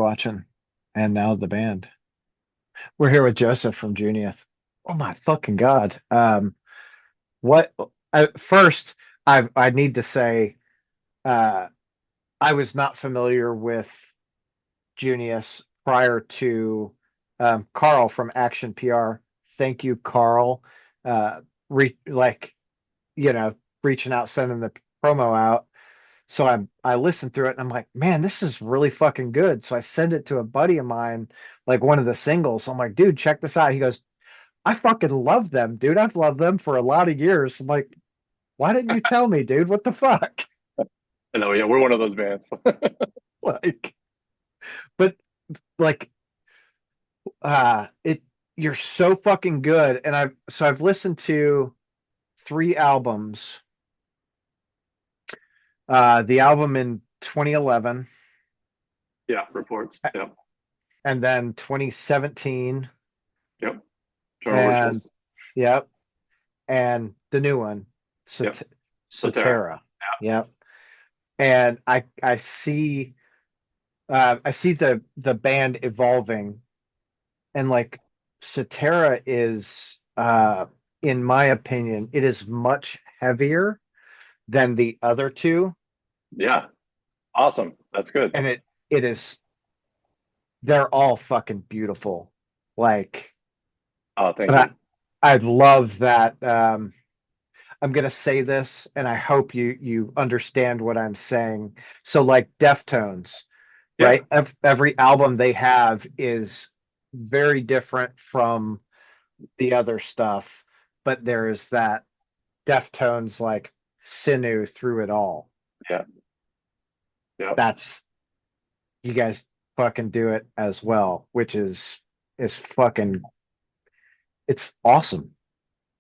watching, and now the band. We're here with Joseph from Junius. Oh my fucking God. What first I need to say uh I was not familiar with Junius prior to Carl from Action PR. Thank you, Carl. Like reaching out, sending the promo out. So I listened through it and I'm like, man, this is really fucking good. So I send it to a buddy of mine, like one of the singles. I'm like, dude, check this out. He goes, I fucking love them, dude. I've loved them for a lot of years. I'm like, why didn't you tell me, dude? What the fuck? I know, yeah, we're one of those bands. Like, but like, it you're so fucking good. And I've listened to three albums. The album in 2011, Yeah, reports. Yep, and then 2017, yep. Journal and rituals. yep, and the new one, Yep. Sot Sotera. Sotera. Yep. And I see the band evolving, and like Sotera is in my opinion, it is much heavier than the other two, Yeah, awesome. That's good. and it is they're all fucking beautiful. Like, Oh, thank but you. I love that. I'm gonna say this, and I hope you understand what I'm saying. So, like Deftones, Yeah, right? Every album they have is very different from the other stuff, but there is that Deftones like sinew through it all. yeah, yeah. That's you guys fucking do it as well, which is fucking it's awesome.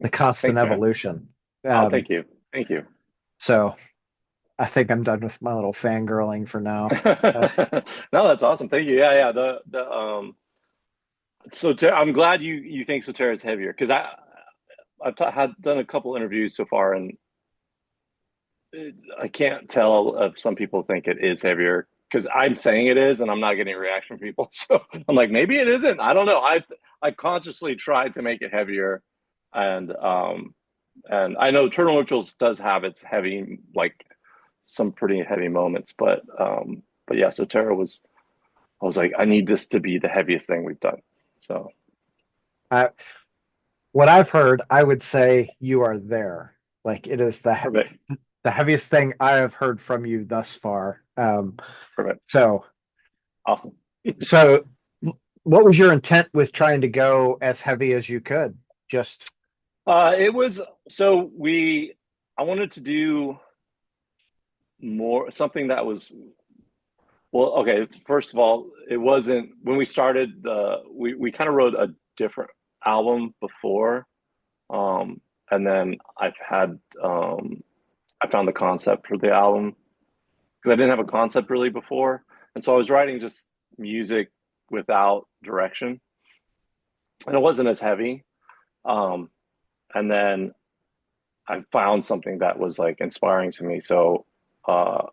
The constant Thanks, man. evolution. Oh, Um, thank you. Thank you. so I think I'm done with my little fangirling for now. Uh, No, that's awesome. Thank you. Yeah, yeah. I'm glad you think Sotera is heavier because had done a couple interviews so far and I can't tell if some people think it is heavier because I'm saying it is and I'm not getting a reaction from people. So I'm like, maybe it isn't. I don't know. I consciously tried to make it heavier, and I know Turtle Rituals does have its heavy, like some pretty heavy moments, but yeah. So Tara was, I was like, I need this to be the heaviest thing we've done. So I, what I've heard, I would say you are there. Like it is perfect, the heaviest thing I have heard from you thus far. perfect, So awesome. so what was your intent with trying to go as heavy as you could? Just It was so we. I wanted to do more something that was well. Okay, first of all, it wasn't when we started. We kind of wrote a different album before, um, and then I found the concept for the album because I didn't have a concept really before, and so I was writing just music without direction, and it wasn't as heavy. Um, and then I found something that was like inspiring to me. So, uh,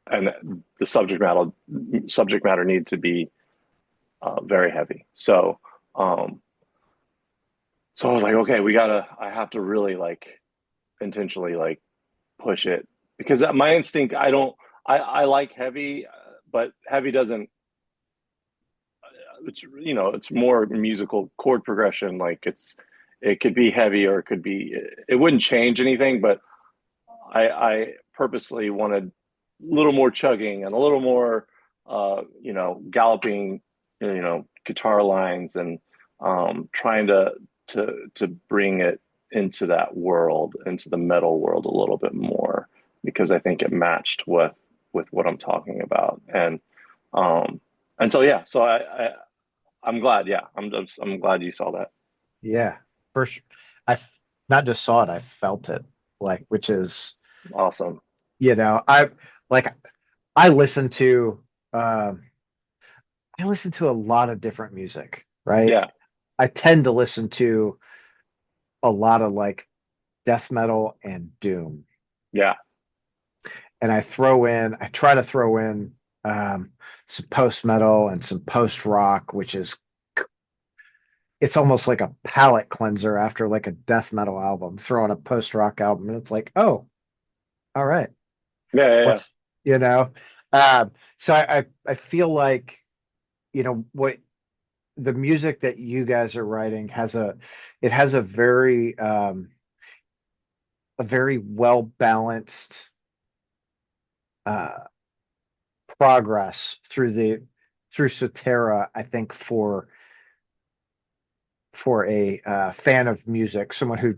and the subject matter needed to be very heavy. Um, so I was like, okay, I have to really like intentionally like push it because my instinct, I like heavy, but heavy doesn't, it's more musical chord progression. Like it could be heavy or it wouldn't change anything, but I purposely wanted a little more chugging and a little more, galloping, guitar lines and trying to bring it into that world, into the metal world a little bit more because I think it matched with what I'm talking about. Um, and so yeah, so I'm glad. Yeah, I'm glad you saw that. yeah, for sure. I not just saw it, I felt it. Like which is Awesome. I like I listen to um I listen to a lot of different music, right? Yeah, I tend to listen to a lot of like death metal and doom. yeah, And I try to throw in um, some post metal and some post rock, which is it's almost like a palate cleanser after like a death metal album. Throw on a post rock album, and it's like, oh, all right, Yeah, yeah, yeah. what's you know? Um, so I feel like what the music that you guys are writing has it has a very well balanced uh progress through Sotera, I think for a fan of music, someone who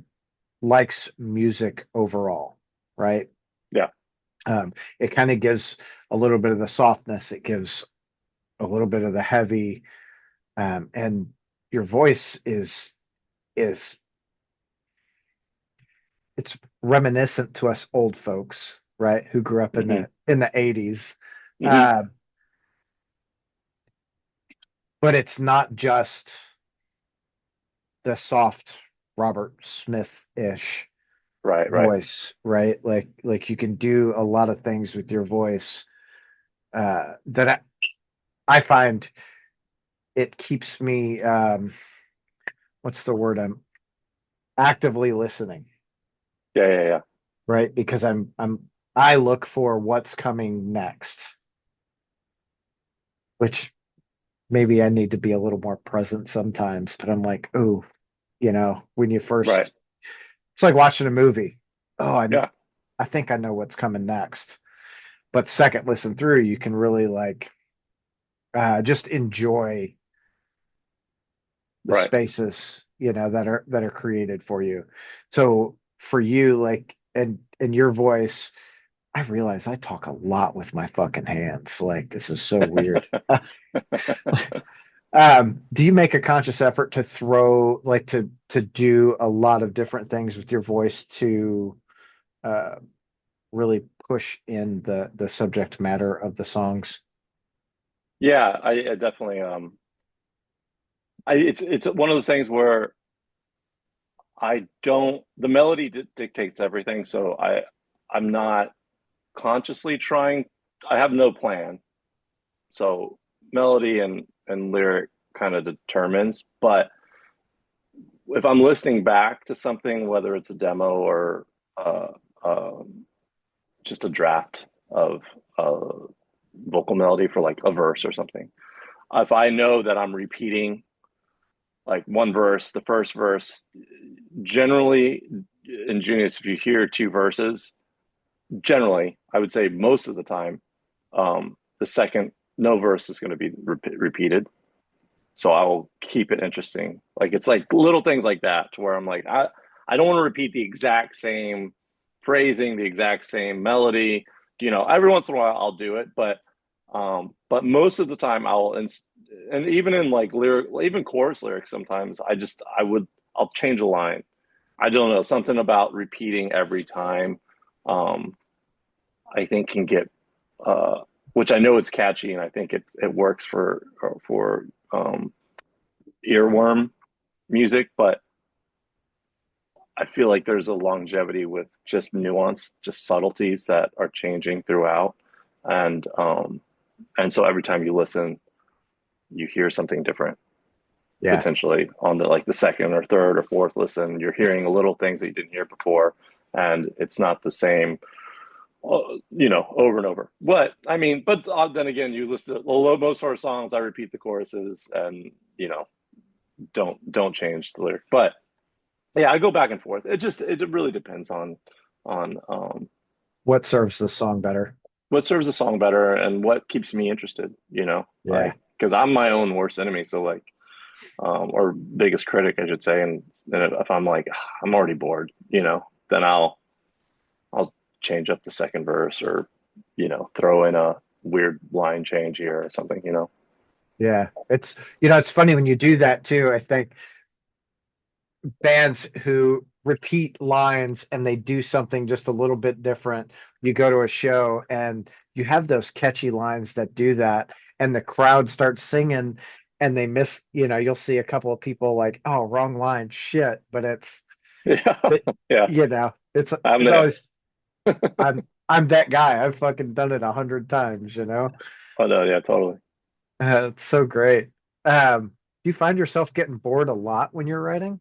likes music overall, right? Yeah. It kind of gives a little bit of the softness, it gives a little bit of the heavy, and your voice is it's reminiscent to us old folks, right, who grew up in Hmm. the 80s. Hmm. Uh, but it's not just the soft Robert Smith-ish Right, right. voice, right? Like you can do a lot of things with your voice that I find it keeps me what's the word? I'm actively listening, Yeah, yeah, yeah. right? Because I look for what's coming next, which maybe I need to be a little more present sometimes, but I'm like, oh, when you Right. first it's like watching a movie. Oh, Yeah. I think I know what's coming next. But second listen through, you can really like just enjoy the Right. spaces, that are created for you. So for you, like and your voice, I realize I talk a lot with my fucking hands. Like this is so weird. Do you make a conscious effort to throw like to do a lot of different things with your voice to uh really push in the subject matter of the songs? Yeah, I definitely it's one of those things where I don't the melody dictates everything, so I'm not consciously trying. I have no plan. So melody and lyric kind of determines, but if I'm listening back to something, whether it's a demo or uh, um, just a draft of vocal melody for like a verse or something, if I know that I'm repeating like one verse, the first verse, generally in Junius, if you hear two verses, generally, I would say most of the time, the second no verse is going to be repeated. So I will keep it interesting. Like it's like little things like that to where I'm like, I don't want to repeat the exact same phrasing, the exact same melody. Every once in a while I'll do it, but most of the time and even in like lyric, even chorus lyrics, sometimes I'll change a line. I don't know, something about repeating every time. Um, I think can get, uh, which I know it's catchy, and I think it works for earworm music, but I feel like there's a longevity with just nuance, just subtleties that are changing throughout, and so every time you listen, you hear something different. Yeah. Potentially on the second or third or fourth listen, you're hearing little things that you didn't hear before, and it's not the same over and over. But I mean, but then again, you listen to most of our songs. I repeat the choruses, and don't change the lyric. But yeah, I go back and forth. It really depends on What serves the song better? what serves the song better and what keeps me interested. Yeah. Like because I'm my own worst enemy. So like, or biggest critic, I should say. And then if I'm like I'm already bored, then I'll change up the second verse or throw in a weird line change here or something. Yeah. It's funny when you do that too. I think bands who repeat lines and they do something just a little bit different. You go to a show and you have those catchy lines that do that, and the crowd starts singing and they miss, you'll see a couple of people like, oh, wrong line, shit. But Yeah, it, yeah, I'm it's there. always I'm that guy. I've fucking done it 100 times. Oh no, yeah, totally. It's so great. Do you find yourself getting bored a lot when you're writing?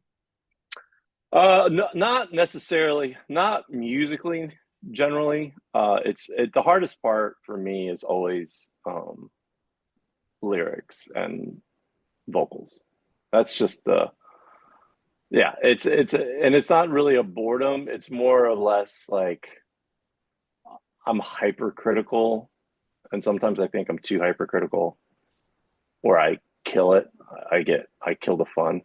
No, not necessarily, not musically generally. The hardest part for me is always lyrics and vocals. That's just the yeah. And it's not really a boredom. It's more or less like I'm hypercritical, and sometimes I think I'm too hypercritical, where I kill it. I kill the fun,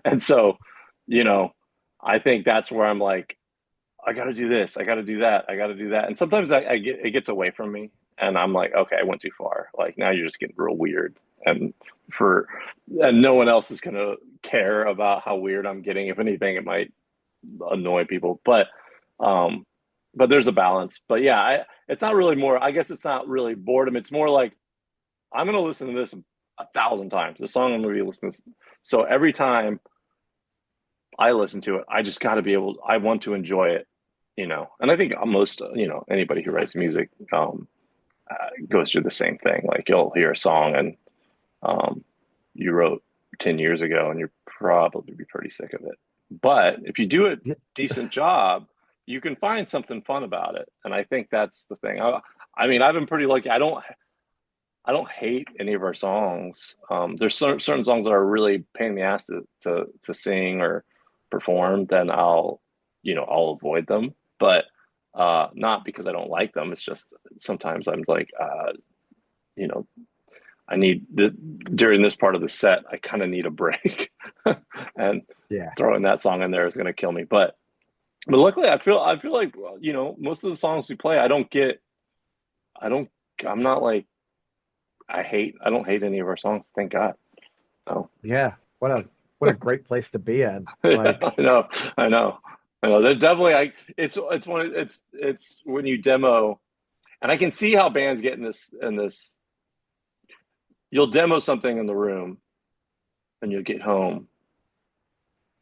and so you know, I think that's where I'm like I got to do this. I got to do that. I got to do that. And sometimes I get it gets away from me, and I'm like, okay, I went too far. Like now you're just getting real weird, and for and no one else is gonna care about how weird I'm getting. If anything, it might annoy people, um, but there's a balance. But yeah, it's not really more. I guess it's not really boredom. It's more like I'm gonna listen to this 1,000 times. The song I'm gonna be listening to. So every time I listen to it, I just got to be able. I want to enjoy it, And I think most, anybody who writes music goes through the same thing. Like you'll hear a song and um, you wrote 10 years ago, and you're probably be pretty sick of it. But if you do a Yeah. decent job, you can find something fun about it, and I think that's the thing. I mean, I've been pretty lucky. I don't hate any of our songs. There's certain songs that are really pain in the ass to sing or perform. Then I'll avoid them. But not because I don't like them. It's just sometimes I'm like, you know, I need during this part of the set, I kind of need a break, and Yeah. throwing that song in there is going to kill me. But luckily, I feel like most of the songs we play, I don't I'm not like I don't hate any of our songs, thank God. So Yeah. What a great place to be in. Like, I know, I know, I know. There's definitely it's one it's when you demo, and I can see how bands get in this. You'll demo something in the room, and you'll get home,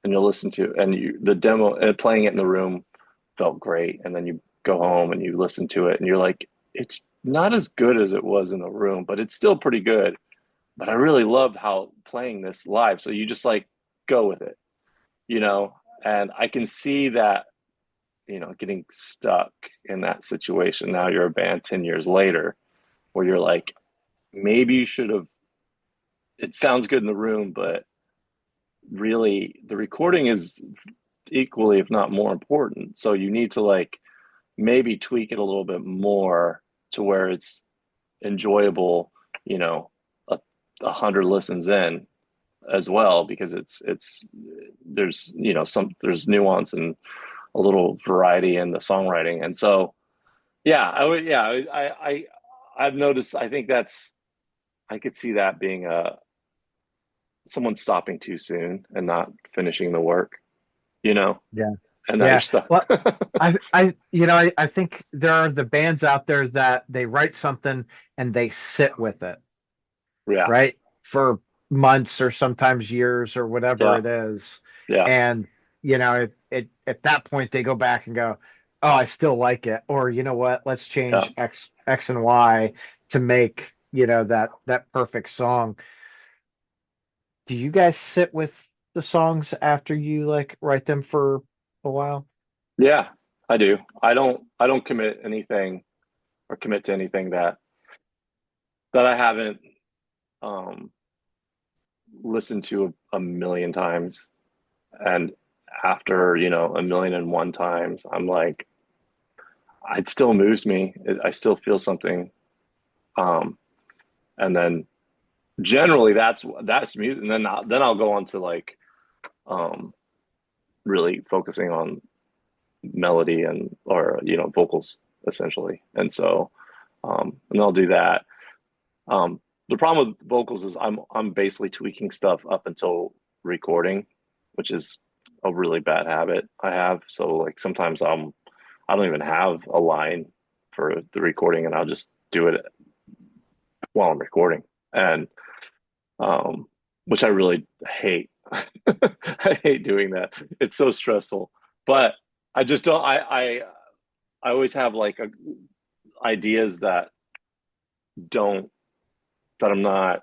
and you'll listen to, and you the demo playing it in the room felt great, and then you go home and you listen to it, and you're like, it's not as good as it was in the room, but it's still pretty good. But I really loved how playing this live, so you just like go with it, you know. And I can see that, getting stuck in that situation. Now you're a band 10 years later, where you're like, maybe you should have. It sounds good in the room, but really the recording is equally, if not more important. So you need to like maybe tweak it a little bit more to where it's enjoyable, you know, a 100 listens in as well, because it's there's there's nuance and a little variety in the songwriting. And so yeah, I've noticed. I think that's I could see that being someone stopping too soon and not finishing the work, you know, yeah. and now you're Yeah. stuck. Well, I think there are the bands out there that they write something and they sit with it, Yeah, right? For months or sometimes years or whatever yeah, it is. yeah, And, at that point they go back and go, oh, I still like it. Or you know what, let's yeah. change X and Y to make, that perfect song. Do you guys sit with the songs after you like write them for a while? Yeah, I do. I don't commit anything or commit to anything that I haven't um listened to a million times. And after, a million and one times, I'm like, it still moves me. I still feel something. Um, and then generally that's music. And then I'll go on to like um really focusing on melody and or vocals essentially. And so and I'll do that. Um, the problem with vocals is I'm basically tweaking stuff up until recording, which is a really bad habit I have. So like sometimes I don't even have a line for the recording, and I'll just do it while I'm recording, and um, which I really hate. I hate doing that. It's so stressful. But I just don't. I always have like ideas that don't, that I'm not,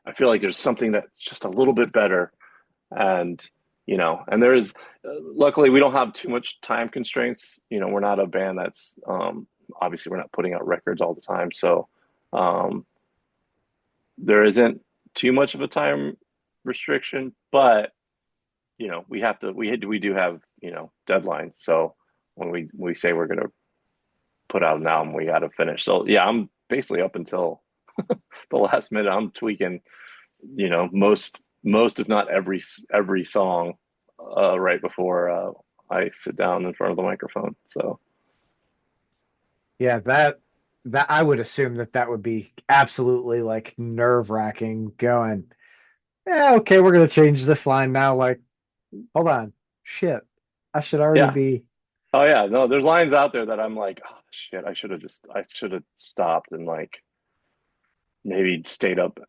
I feel like there's something that's just a little bit better. And, and there is, luckily, we don't have too much time constraints. We're not a band that's, obviously, we're not putting out records all the time. So um, there isn't too much of a time restriction, but, we do have, deadlines. So when we say we're going to put out an album, we got to finish. So yeah, I'm basically up until the last minute. I'm tweaking, most if not every song right before I sit down in front of the microphone. So Yeah, that I would assume that would be absolutely like nerve-wracking going, yeah, okay, we're gonna change this line now. Like, hold on. Shit. I should already yeah. be. Oh yeah, no, there's lines out there that I'm like, oh shit, I should have stopped and like maybe stayed up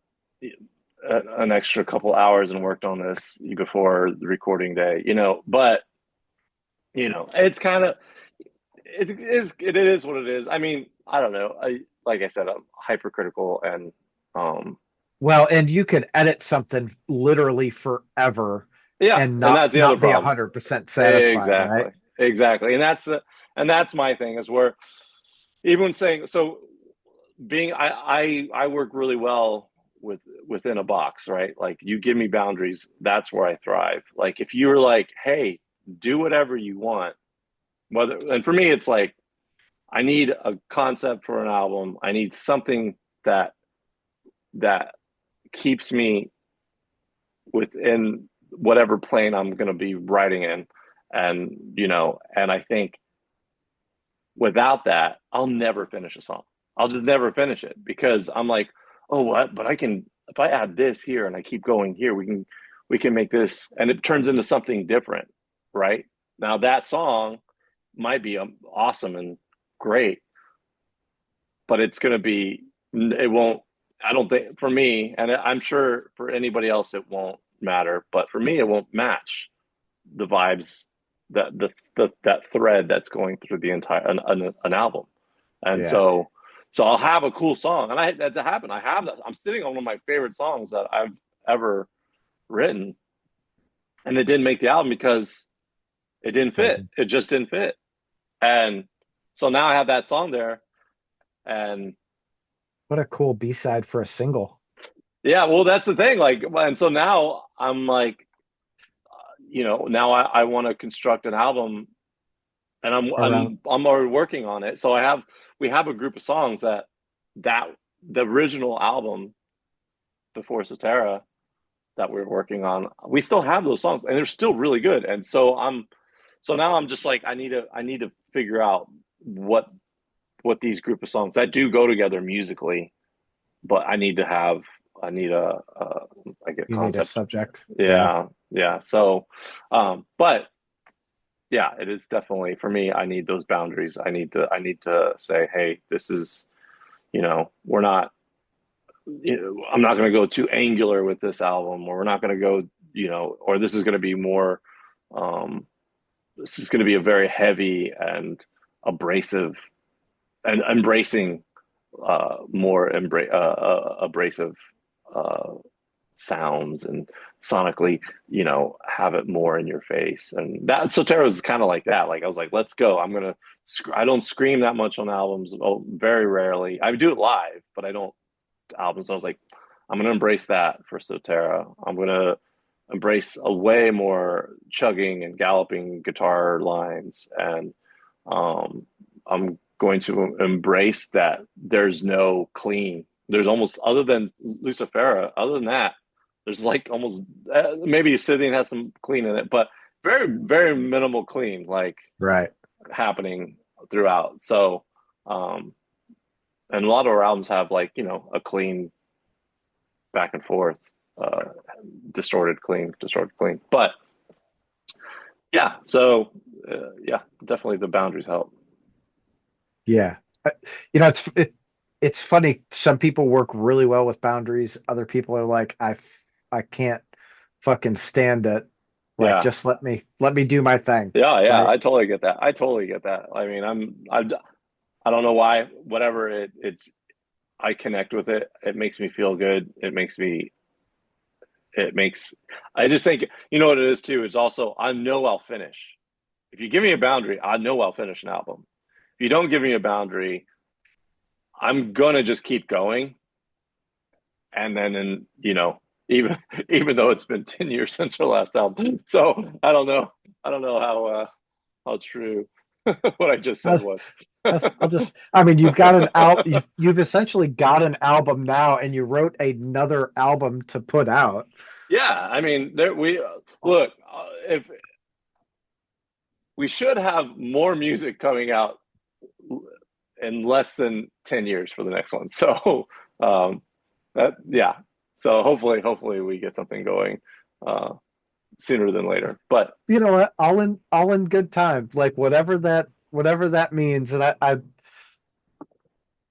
an extra couple hours and worked on this before the recording day, but it's kind of it is what it is. I mean, I don't know. Like I said, I'm hypercritical and um Well, and you could edit something literally forever yeah, and and not that's the other not be problem. 100% satisfied, right? Exactly. Exactly. And that's my thing is where even saying so being I work really well within a box, right? Like you give me boundaries, that's where I thrive. Like if you were like, "Hey, do whatever you want." Whether and for me it's like I need a concept for an album. I need something that that keeps me within whatever plane I'm going to be writing in. And, and I think without that, I'll never finish a song. I'll just never finish it because I'm like, oh, what? But I can, if I add this here and I keep going here, we can make this, and it turns into something different, right? Now that song might be awesome and great, but it's going to be, it won't, I don't think for me, and I'm sure for anybody else it won't matter, but for me it won't match the vibes that thread that's going through the entire an album. And Yeah. so I'll have a cool song, and I that to happen. I have that. I'm sitting on one of my favorite songs that I've ever written, and it didn't make the album because it didn't fit. Doesn't. It just didn't fit. And so now I have that song there, and What a cool B-side for a single. yeah, well, that's the thing. Like, and so now I'm like, now I want to construct an album, and Around. I'm already working on it. So we have a group of songs that the original album before Sotera that we're working on. We still have those songs, and they're still really good. And so now I'm just like I need to figure out what these group of songs that do go together musically, but I need like a You need a concept. subject. Yeah. Yeah, yeah. So, but yeah, it is definitely for me. I need those boundaries. I need to say, hey, this is, we're not, I'm not going to go too angular with this album, or we're not going to go, or this is going to be more, um, this is going to be a very heavy and abrasive and embracing, more abrasive, uh, sounds and sonically, have it more in your face. And that Sotera was kind of like that. Like I was like, let's go. I don't scream that much on albums. Oh, very rarely. I do it live, but I don't albums. So I was like, I'm gonna embrace that for Sotera. I'm gonna embrace a way more chugging and galloping guitar lines, and I'm going to embrace that there's no clean. There's almost other than Lucifera, other than that, there's like almost maybe Scythian has some clean in it, but very very minimal clean like Right. happening throughout. So um, and a lot of our albums have like a clean back and forth, uh, distorted clean. But yeah, so yeah, definitely the boundaries help. Yeah. You know, it's funny. Some people work really well with boundaries. Other people are like, I can't fucking stand it. Like, Yeah, just let me do my thing. yeah, yeah. Right. I totally get that. I totally get that. I mean, I don't know why. Whatever I connect with it. It makes me feel good. It makes, I just think, you know what it is too, is also, I know I'll finish. If you give me a boundary, I know I'll finish an album. If you don't give me a boundary, I'm gonna just keep going. And then, even even though it's been 10 years since our last album, so I don't know how true what I just said I'll, was. I'll just, I mean, you've got an you've essentially got an album now, and you wrote another album to put out. Yeah, I mean, there we look. If we should have more music coming out in less than 10 years for the next one. So, um, yeah. So hopefully we get something going uh, sooner than later. But You know what? All in good time. Like whatever that means. And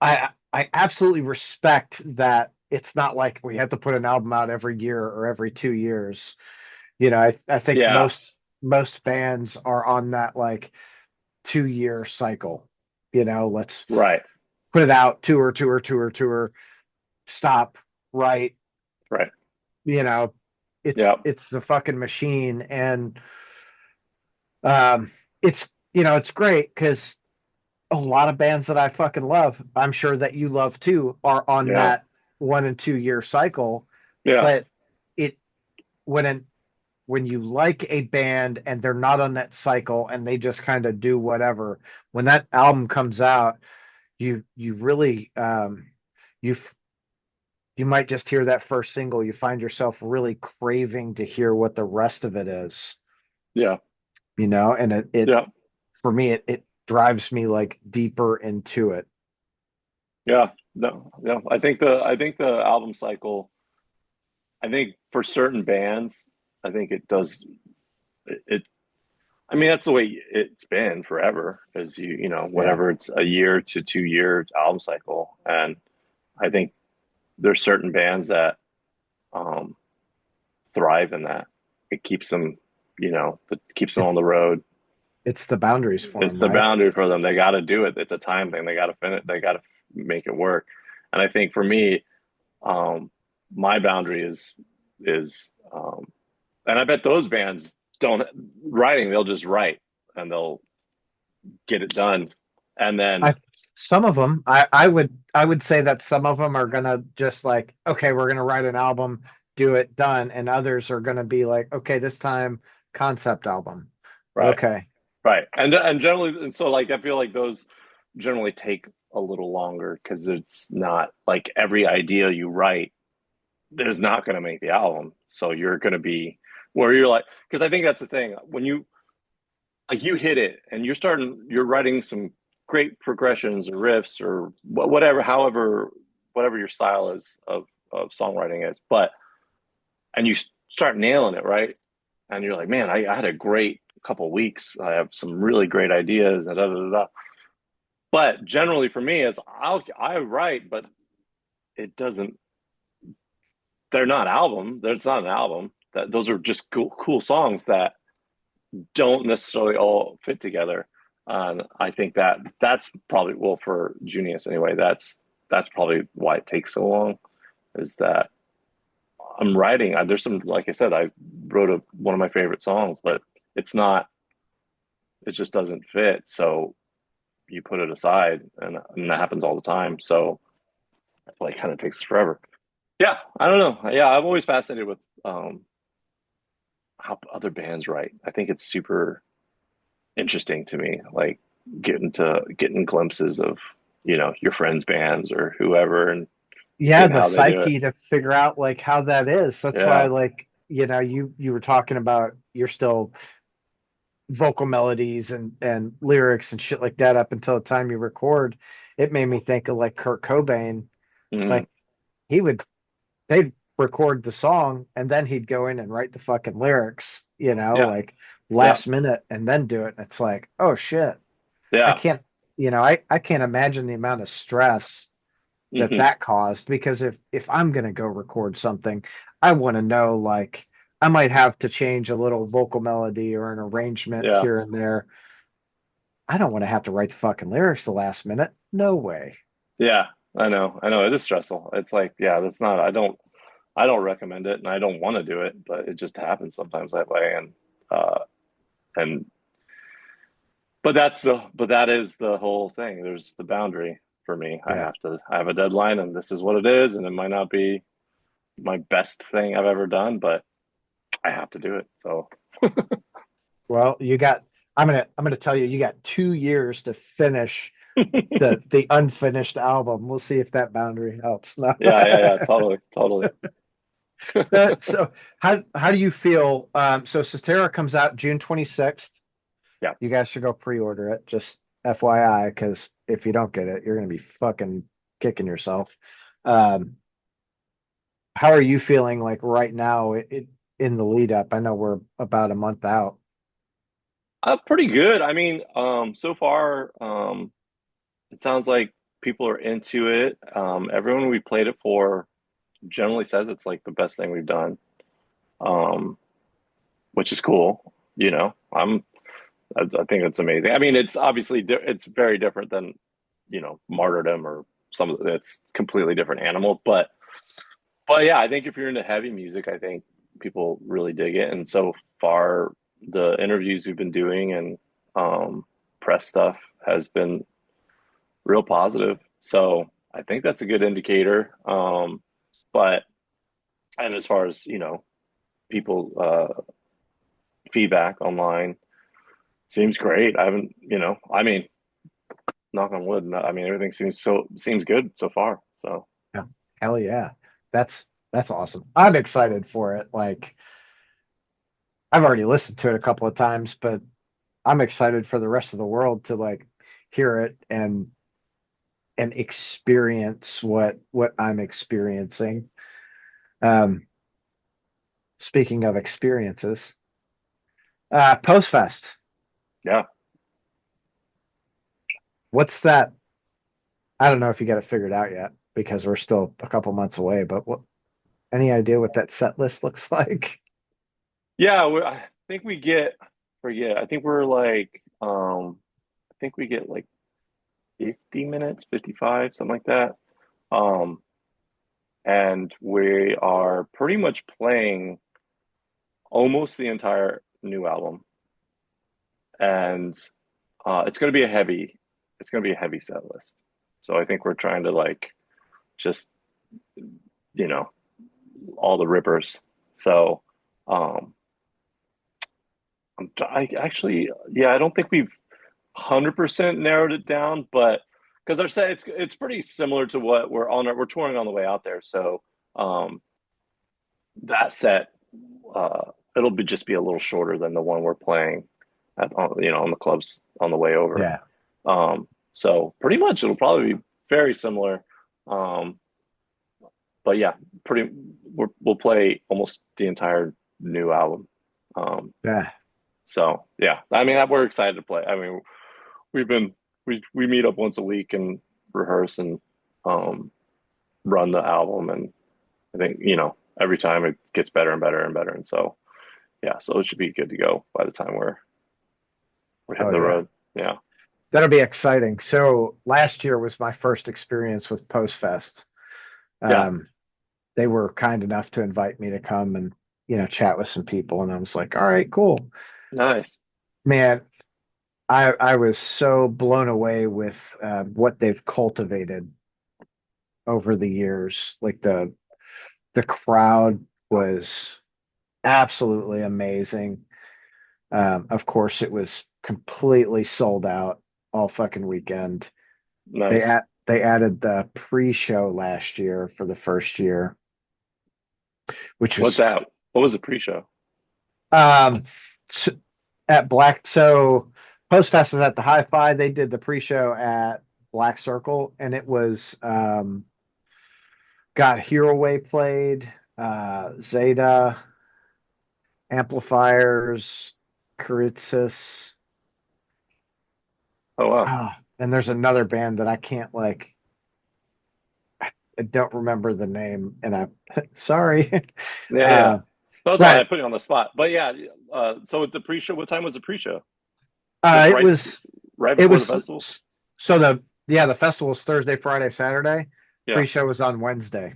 I absolutely respect that it's not like we have to put an album out every year or every 2 years. I think yeah, most bands are on that like 2 year cycle. Let's right, put it out, tour, stop, write. right. You know, it's Yeah, it's the fucking machine, and um, it's great because a lot of bands that I fucking love, I'm sure that you love too, are on yeah, that 1 and 2 year cycle. yeah, But it when an when you like a band and they're not on that cycle and they just kind of do whatever, when that album comes out, you really you you might just hear that first single, you find yourself really craving to hear what the rest of it is, yeah, and it yeah, for me it drives me like deeper into it. yeah. No, no. I think the album cycle. I think for certain bands, I think it does it. I mean, that's the way it's been forever. Is Yeah. whenever it's a year to 2 year album cycle, and I think there's certain bands that um, thrive in that. It keeps them, it keeps them it, on the road. it's the boundaries for It's them, the right? boundary for them. They got to do it. It's a time thing. They got to finish. They got to make it work. And I think for me, um, my boundary is, and I bet those bands don't writing. They'll just write and they'll get it done. And then I Some of them, I would say that some of them are gonna just like, okay, we're gonna write an album, do it, done, and others are gonna be like, okay, this time concept album. right, Okay. right, and generally, and so like I feel like those generally take a little longer because it's not like every idea you write is not going to make the album. So you're going to be where you're like, because I think that's the thing when you like you hit it and you're writing some great progressions or riffs or whatever, however, whatever your style is of songwriting is, but and you start nailing it, right? And you're like, man, I had a great couple weeks. I have some really great ideas and da da da. Da. But generally, for me, I write, but it doesn't. They're not album. It's not an album. That those are just cool songs that don't necessarily all fit together. And I think that's probably well for Junius anyway. That's probably why it takes so long. Is that I'm writing. There's some like I said, I wrote one of my favorite songs, but it's not. It just doesn't fit. So you put it aside, and that happens all the time. So that's why it kind of takes forever. Yeah, I don't know. Yeah, I'm always fascinated with how other bands write. I think it's super interesting to me, like getting glimpses of your friends' bands or whoever, and Yeah, seeing the how they do it. psyche to figure out like how that is. That's why, Yeah, like, you were talking about you're still vocal melodies and lyrics and shit like that up until the time you record. It made me think of like Kurt Cobain. mm, Like he would they'd record the song and then he'd go in and write the fucking lyrics, yeah, like yeah, last minute and then do it. And it's like, oh shit. I yeah, can't, I can't imagine the amount of stress that hmm that caused, because if I'm going to go record something, I want to know like I might have to change a little vocal melody or an arrangement yeah, here and there. I don't want to have to write the fucking lyrics the last minute. No way. yeah. I know it is stressful. It's like, yeah, that's not, I don't recommend it and I don't want to do it, but it just happens sometimes that way. And, but that is the whole thing. There's the boundary for me. Yeah. I have a deadline and this is what it is. And it might not be my best thing I've ever done, but I have to do it. So, Well, I'm gonna tell you, you got 2 years to finish the unfinished album. We'll see if that boundary helps. No. yeah, totally, totally. So how do you feel? So Sotera comes out June 26th. Yeah. You guys should go pre-order it, just FYI, because if you don't get it, you're gonna be fucking kicking yourself. Um, how are you feeling like right now in the lead up? I know we're about a month out. Pretty good. I mean, so far, it sounds like people are into it. Everyone we played it for generally says it's like the best thing we've done, um, which is cool. You know, I think it's amazing. I mean, it's obviously it's very different than, you know, Martyrdom or some of it's completely different animal. But yeah, I think if you're into heavy music, I think people really dig it. And so far, the interviews we've been doing and press stuff has been real positive. So I think that's a good indicator. But and as far as, you know, people feedback online seems great. I haven't, you know, I mean, knock on wood. I mean, everything seems good so far. So Yeah. Hell yeah. That's awesome. I'm excited for it. Like I've already listened to it a couple of times, but I'm excited for the rest of the world to like hear it and experience what I'm experiencing. Um, speaking of experiences, Postfest. yeah, What's that? I don't know if you got it figured out yet because we're still a couple months away, but what any idea what that set list looks like? yeah. I think we get forget. I think we're like I think we get like 50 minutes, 55, something like that. Um, and we are pretty much playing almost the entire new album, and it's going to be it's going to be a heavy set list. So I think we're trying to like just, you know, all the rippers. So um, I actually, yeah, I don't think we've 100% narrowed it down, but because our set it's pretty similar to what we're touring on the way out there. So um, that set it'll be just be a little shorter than the one we're playing at, you know, on the clubs on the way over. Yeah. So pretty much it'll probably be very similar. Um, but yeah, we'll play almost the entire new album. Um, Yeah. so yeah, I mean we're excited to play. I mean we've been we meet up once a week and rehearse and um, run the album, and I think, you know, every time it gets better and better and better, and so yeah, so it should be good to go by the time we're hitting Oh the yeah. road. Yeah, That'll be exciting. So last year was my first experience with Postfest. yeah, Um, they were kind enough to invite me to come and, chat with some people. And I was like, all right, cool. nice. Man, I was so blown away with what they've cultivated over the years. Like the crowd was absolutely amazing. Of course, it was completely sold out all fucking weekend. Nice. They added the pre-show last year for the first year, which What's was that? What was the pre-show? um s- at Black. So Postfest is at the Hi-Fi. They did the pre-show at Black Circle, and it was got Hero Way played, Zeta, Amplifiers, Kuritzis, Oh wow. and there's another band that I can't like. I don't remember the name, and I sorry. Yeah, yeah. uh, That was all right. but I put you on the spot, but yeah. So at the pre-show, what time was the pre-show? Just it was right it before the was festival. so the festival is Thursday, Friday, Saturday. Yeah. Pre-show was on Wednesday.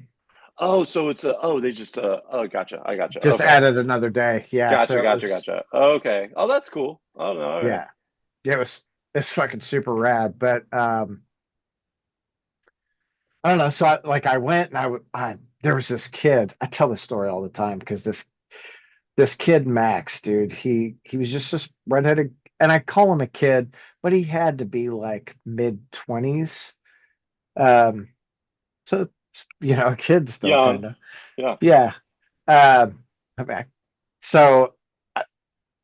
Oh, so it's a, oh, they just, oh, gotcha. I gotcha. Just Okay. added another day. Yeah, so Gotcha, it gotcha, was gotcha. Okay. Oh, that's cool. Oh, no, all right. yeah. Yeah, it was it's fucking super rad. But I don't know. So I went and I there was this kid. I tell this story all the time because this kid Max, dude, he was just this redheaded, and I call him a kid, but he had to be like mid 20s. Um, so a kid still kind Young. of. Yeah. Yeah. Okay. So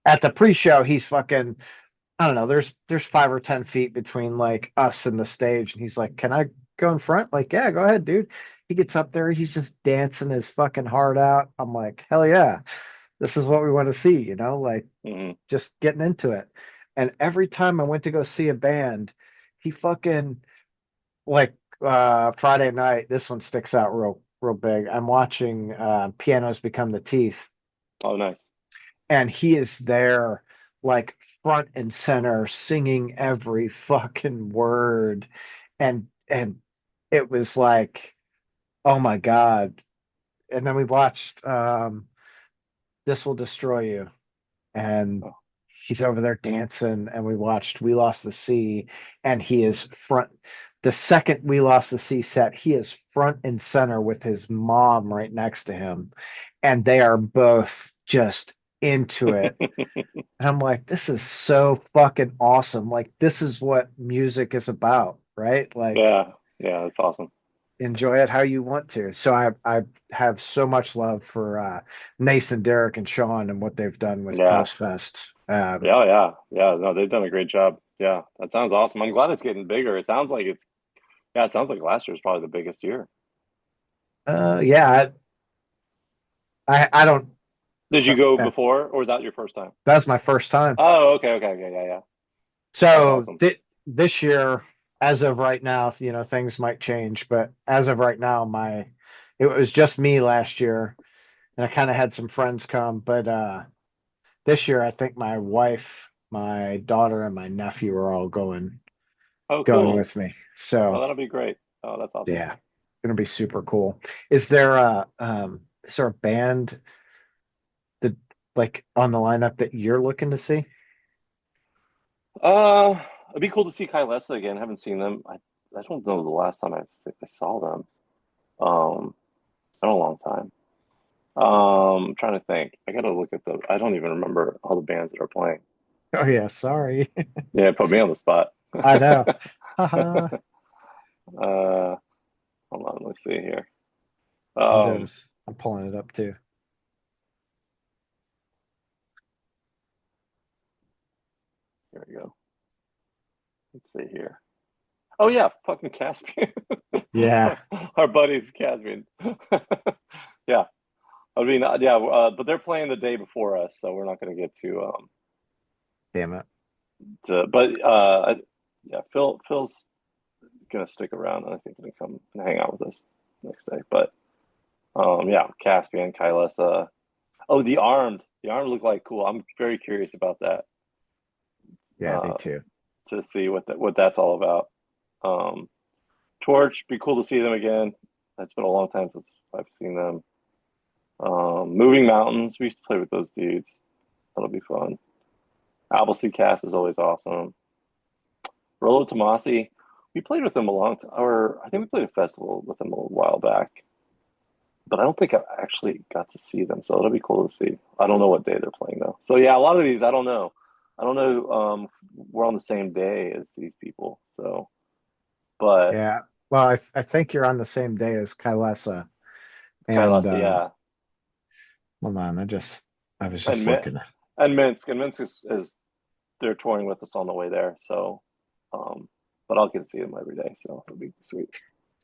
at the pre-show, he's fucking. I don't know. There's 5 or 10 feet between like us and the stage, and he's like, "Can I go in front?" Like, yeah, go ahead, dude. He gets up there, he's just dancing his fucking heart out. I'm like, hell yeah, this is what we want to see, like Hmm. just getting into it. And every time I went to go see a band, he fucking like Friday night, this one sticks out real big. I'm watching Pianos Become the Teeth, Oh, nice. and he is there like front and center singing every fucking word. And it was like, oh my God. And then we watched This Will Destroy You, and Oh, he's over there dancing, and we watched We Lost the Sea, and he is front. The second We Lost the Sea set, he is front and center with his mom right next to him, and they are both just into it. And I'm like, this is so fucking awesome. Like, this is what music is about, right? Like, yeah. Yeah, that's awesome. enjoy it how you want to. So I have so much love for Nathan, Derek, and Sean and what they've done with Yeah. Post Fest. Yeah, yeah. Yeah. No, they've done a great job. Yeah. That sounds awesome. I'm glad it's getting bigger. It sounds like it's, yeah, it sounds like last year was probably the biggest year. Yeah, I don't. Did you go Yeah, before or was that your first time? that was my first time. Oh, okay, okay, okay. Yeah, yeah. That's So awesome. this year, as of right now, things might change, but as of right now, it was just me last year, and I kind of had some friends come, but this year I think my wife, my daughter, and my nephew are all Oh, going cool. with me. Oh, So that'll be great. Oh, that's awesome. yeah, gonna be super cool. Is there a band that like on the lineup that you're looking to see? It'd be cool to see Kai Lessa again. Haven't seen them. I don't know the last time I saw them. It's been a long time. I'm trying to think. I gotta look at the. I don't even remember all the bands that are playing. Oh yeah, sorry. Yeah, put me on the spot. I know. Haha. uh, hold on. Let's see here. I'm doing Um, this. I'm pulling it up too. here we go. Let's see here. Oh yeah, fucking Caspian. Yeah, Our buddies Caspian. Yeah, I mean, yeah, but they're playing the day before us, so we're not going to get damn it. but yeah, Phil's gonna stick around and I think gonna come and hang out with us next day. But yeah, Caspian, Kylesa. Oh, the armed look like cool. I'm very curious about that. Yeah, me Uh, too. to see what that's all about. Um, Torch, be cool to see them again. It's been a long time since I've seen them. Moving Mountains, we used to play with those dudes. That'll be fun. Appleseed Cast is always awesome. Rolo Tomasi, we played with them a long time, or I think we played a festival with them a while back, but I don't think I actually got to see them. So it'll be cool to see. I don't know what day they're playing though. So yeah, a lot of these I don't know. I don't know. We're on the same day as these people, so but Yeah. Well, I think you're on the same day as Kylesa. And Kailasa, yeah, hold on, I was and just looking. And Minsk is they're touring with us on the way there. So, but I'll get to see them every day, so it'll be sweet.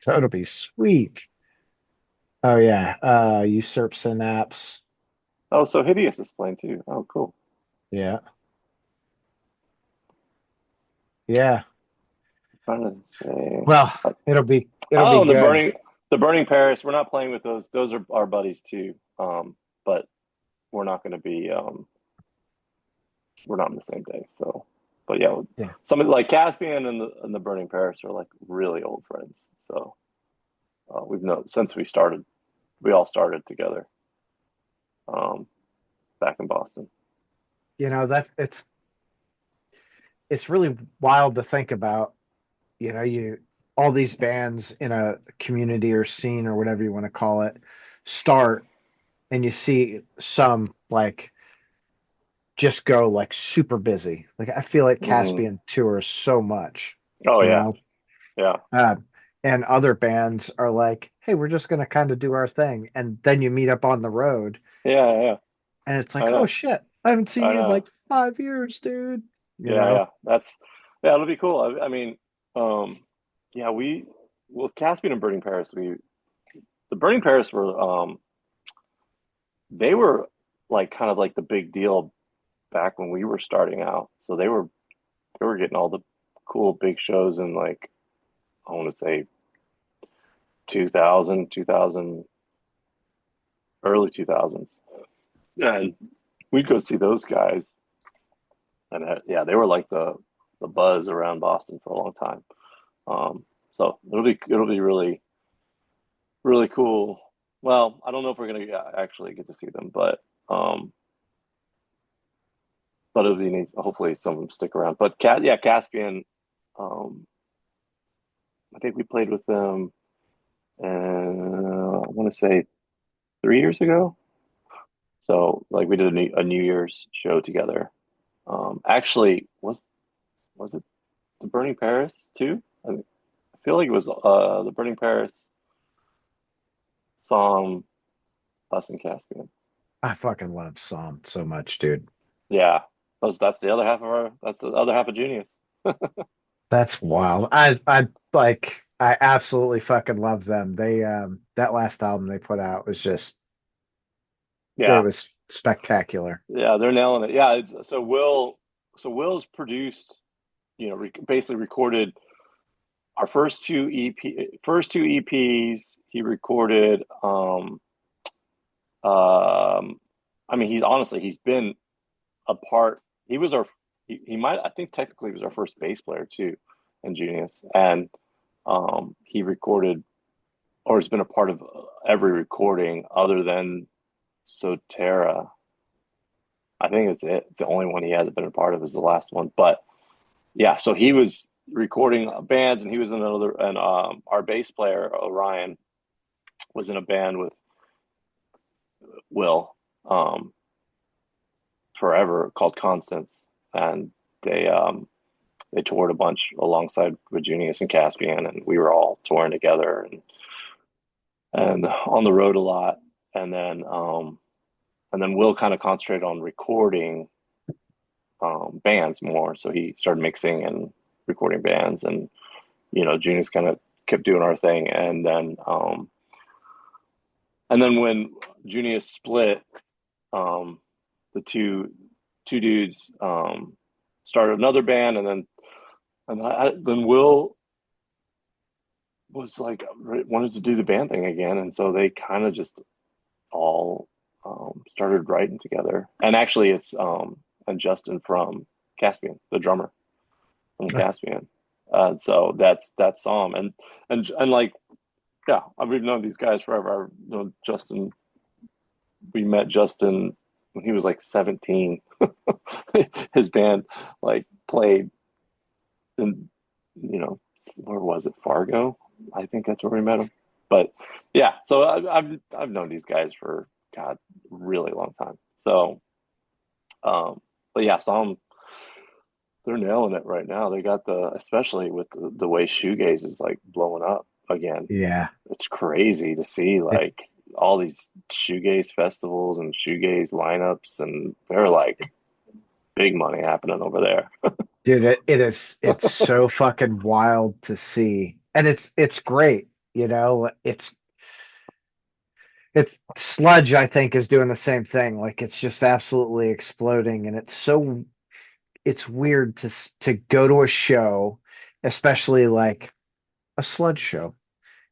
So it'll be sweet. Oh yeah. Usurp Synapse. Oh, so Hideous is playing too. Oh, cool. Yeah. Yeah. Trying to say. Well, it'll be Oh, and good. the Burning Paris. We're not playing with those. Those are our buddies too. But we're not going to be. We're not on the same day. So, but yeah, Yeah. somebody like Caspian and the Burning Paris are like really old friends. So we've known since we started. We all started together um, back in Boston. That it's really wild to think about. You all these bands in a community or scene or whatever you want to call it start, and you see some like just go like super busy. Like I feel like Hmm. Caspian tours so much, Oh you yeah, know. yeah, Uh, and other bands are like, hey, we're just gonna kind of do our thing, and then you meet up on the road, yeah, yeah. and it's like, I oh know, shit, I haven't seen I you in know. like 5 years, dude. You Yeah, know? yeah. That's yeah. It'll be cool. I mean, um, yeah. We well, Caspian and Burning Paris. The Burning Paris were they were like kind of like the big deal back when we were starting out. So they were getting all the cool big shows in like I want to say 2000, early 2000s. And we'd go see those guys, and yeah, they were like the buzz around Boston for a long time. So it'll be really cool. Well, I don't know if we're gonna actually get to see them, um, but it'll be neat. Hopefully, some of them stick around. But yeah, Caspian. Um, I think we played with them, I want to say 3 years ago. So like we did a New Year's show together. Actually, was it the Burning Paris too? I feel like it was the Burning Paris song, us and Caspian. I fucking love Psalm so much, dude. Yeah, that's the other half of our that's the other half of Junius. That's wild. I absolutely fucking love them. They that last album they put out was just it Yeah, was spectacular. yeah, they're nailing it. Yeah, so Will's produced, basically recorded our first two EPs. He recorded. I mean, he's been a part. He was our he might I think technically he was our first bass player too in Junius, and he recorded or has been a part of every recording other than Sotera. I think it's it. It's the only one he hasn't been a part of is the last one. But yeah, so he was recording bands, and he was in another. And our bass player Orion was in a band with Will forever called Constance, and they they toured a bunch alongside with Junius and Caspian, and we were all touring together and on the road a lot. And then Will kind of concentrated on recording bands more, so he started mixing and recording bands, and Junius kind of kept doing our thing, and then when Junius split, um, the two dudes started another band, then Will was like wanted to do the band thing again, and so they kind of just all started writing together. And actually, it's and Justin from Caspian, the drummer from Caspian. So that's and like yeah, I've known these guys forever. I've known Justin. We met Justin when he was like 17. His band like played in where was it, Fargo? I think that's where we met him. But yeah, so I've known these guys for God really long time. So but yeah, some they're nailing it right now. They got especially with the way shoegaze is like blowing up again. Yeah. It's crazy to see It, like all these shoegaze festivals and shoegaze lineups, and they're like big money happening over there. dude, it's so fucking wild to see. And it's great, it's sludge, I think, is doing the same thing. Like it's just absolutely exploding, and it's weird to go to a show, especially like a sludge show.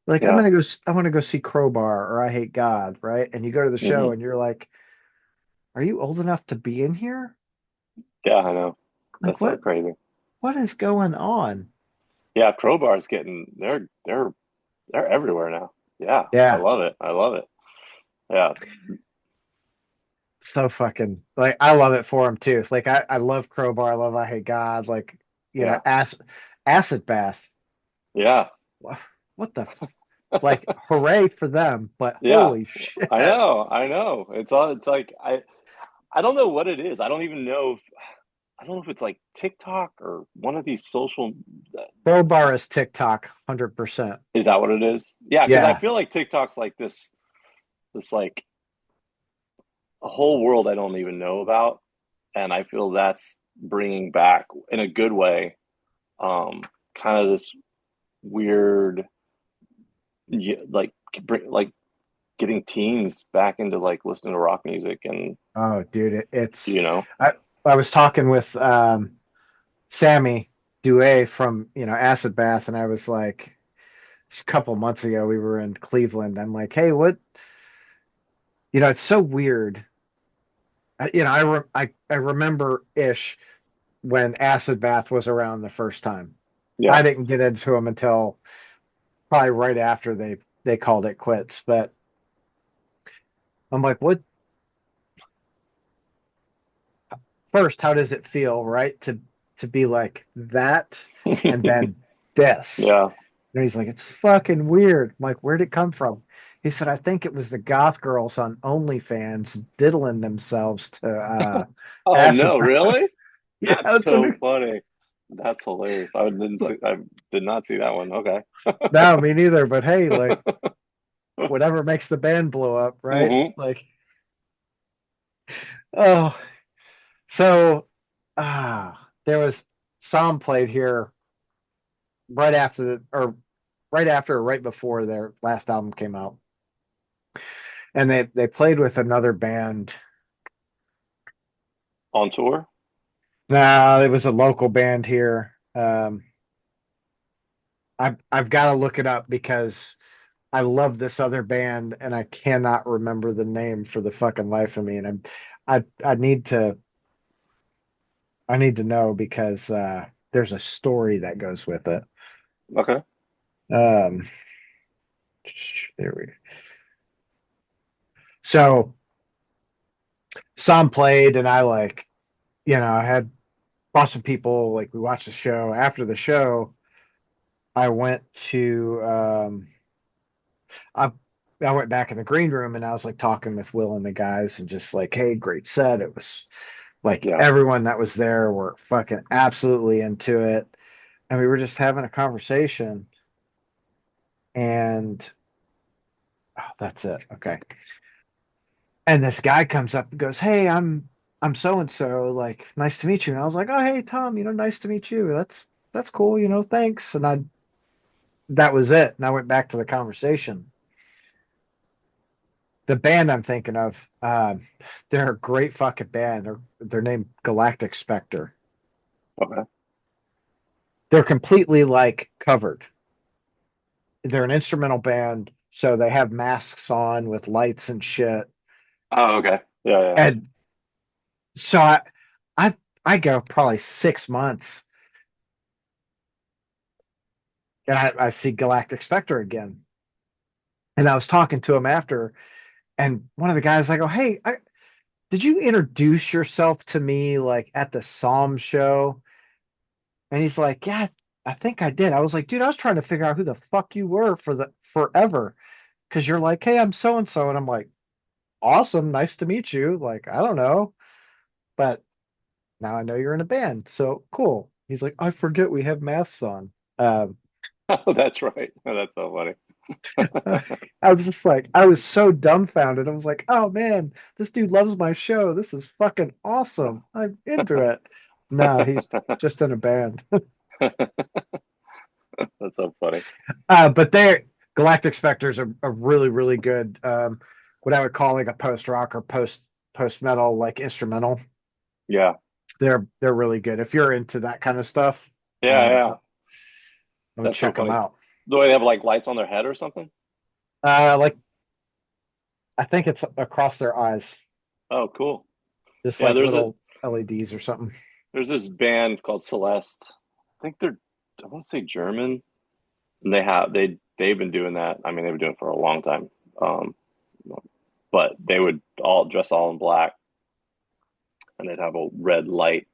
Like Yeah. I want to go see Crowbar or I Hate God, right? And you go to the show Hmm. and you're like, are you old enough to be in here? Yeah, I know. Like That's so crazy. what is going on? Yeah, Crowbar's they're everywhere now. Yeah, I Yeah. love it. I love it. Yeah, So fucking like I love it for him too. It's like I love Crowbar, I love I Hate God, like yeah, Acid Bath. yeah, Wha- What the fuck? Like hooray for them, but yeah. holy shit. I know, I know. It's all. It's like I don't know what it is. I don't even know if I don't know if it's like TikTok or one of these social. Crowbar is TikTok 100%. Is that what it is? Yeah, because I Yeah. feel like TikTok's like this like a whole world I don't even know about, and I feel that's bringing back in a good way, um, kind of this weird, like like getting teens back into like listening to rock music, and Oh, dude, it's you know, I I was talking with Sammy Due from, Acid Bath, and I was like a couple months ago we were in Cleveland. I'm like, "Hey, what, it's so weird." I remember ish when Acid Bath was around the first time. yeah. I didn't get into them until probably right after they called it quits. But I'm like, what first, how does it feel, right? To be like that and then this. Yeah. And he's like, it's fucking weird. I'm like, where'd it come from? He said, I think it was the goth girls on OnlyFans diddling themselves to Oh acid. no, really? Yeah, That's that's what so funny. That's hilarious. I did not see that one. Okay. no, me neither. But hey, like whatever makes the band blow up, right? Hmm. Like, oh, so there was some played here right after or right before their last album came out, and they played with another band. On tour? Now it was a local band here. I've got to look it up because I love this other band and I cannot remember the name for the fucking life of me, and I I need to know because there's a story that goes with it. Okay. Um, there we. So some played, and I like, I had brought some people. Like we watched the show. After the show, I went to I I went back in the green room and I was like talking with Will and the guys and just like, hey, great set. It was like Yeah. everyone that was there were fucking absolutely into it. And we were just having a conversation and oh, that's it. Okay. And this guy comes up and goes, hey, I'm so and so, like, nice to meet you. And I was like, oh, hey, Tom, nice to meet you. That's cool, thanks. And I that was it. And I went back to the conversation. The band I'm thinking of, they're a great fucking band. They're named Galactic Spectre. Okay. They're completely like covered. They're an instrumental band, so they have masks on with lights and shit. Oh, okay. Yeah, yeah. And so I, I go probably 6 months, and I see Galactic Spectre again. And I was talking to him after, and one of the guys, I go, "Hey, did you introduce yourself to me like at the Psalm show?" And he's like, yeah, I think I did. I was like, dude, I was trying to figure out who the fuck you were for the forever. Cause you're like, hey, I'm so and so. And I'm like, awesome, nice to meet you. Like, I don't know. But now I know you're in a band. So cool. He's like, I forget we have masks on. Um, Oh, that's right. Oh, that's so funny. I was just like, I was so dumbfounded. I was like, oh man, this dude loves my show. This is fucking awesome. I'm into it. No, he's just in a band. That's so funny. But they're Galactic Spectre's a really, really good what I would call like a post rock or post metal like instrumental. Yeah. They're really good. If you're into that kind of stuff, Yeah, um, yeah. I would That's so check them funny. out. Do they have like lights on their head or something? Like I think it's across their eyes, Oh, cool. just Yeah, like little LEDs or something. there's this band called Celeste. I think they're I want to say German. And they've been doing that. I mean, they've been doing it for a long time. Um, but they would all dress all in black, and they'd have a red light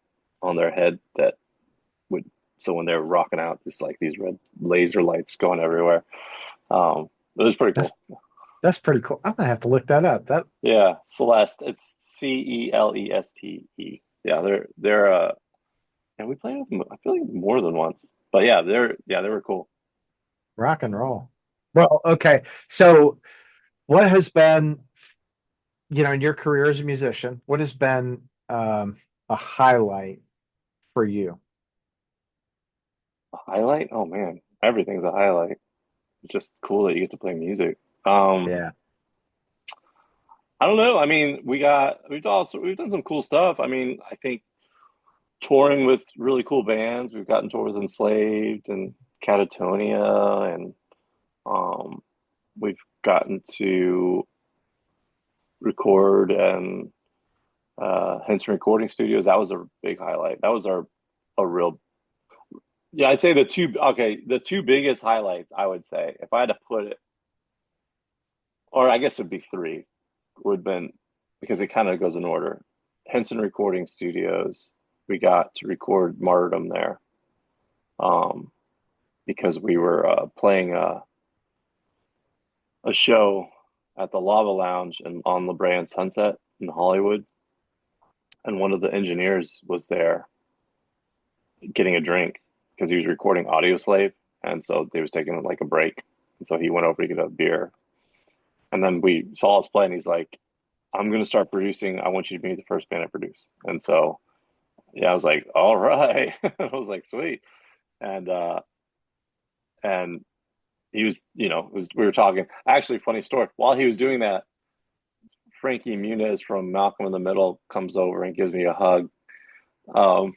on their head that would, so when they're rocking out, just like these red laser lights going everywhere. It was pretty That's cool. that's pretty cool. I'm gonna have to look that up. That Yeah, Celeste. It's Celeste. Yeah, they're and we played with them, I feel like more than once. But yeah, they were cool. rock and roll. Well, okay. So what has been, in your career as a musician, what has been a highlight for you? A highlight? Oh man, everything's a highlight. It's just cool that you get to play music. Yeah. I don't know. I mean, we've done some cool stuff. I mean, I think touring with really cool bands. We've gotten tour with Enslaved and Catatonia, and um, we've gotten to record and Henson Recording Studios. That was a big highlight. That was our a real yeah. I'd say the two biggest highlights. I would say if I had to put it, or I guess it'd be three, would have been because it kind of goes in order. Henson Recording Studios. We got to record Martyrdom there. Um, because we were playing a show at the Lava Lounge and on La Brea and Sunset in Hollywood, and one of the engineers was there getting a drink because he was recording Audio Slave, and so they was taking like a break, and so he went over to get a beer, and then we saw us play, and he's like, "I'm gonna start producing. I want you to be the first band I produce." And so yeah, I was like, "All right," I was like, "Sweet," and and he was, we were talking. Actually, funny story. While he was doing that, Frankie Muniz from Malcolm in the Middle comes over and gives me a hug. Um,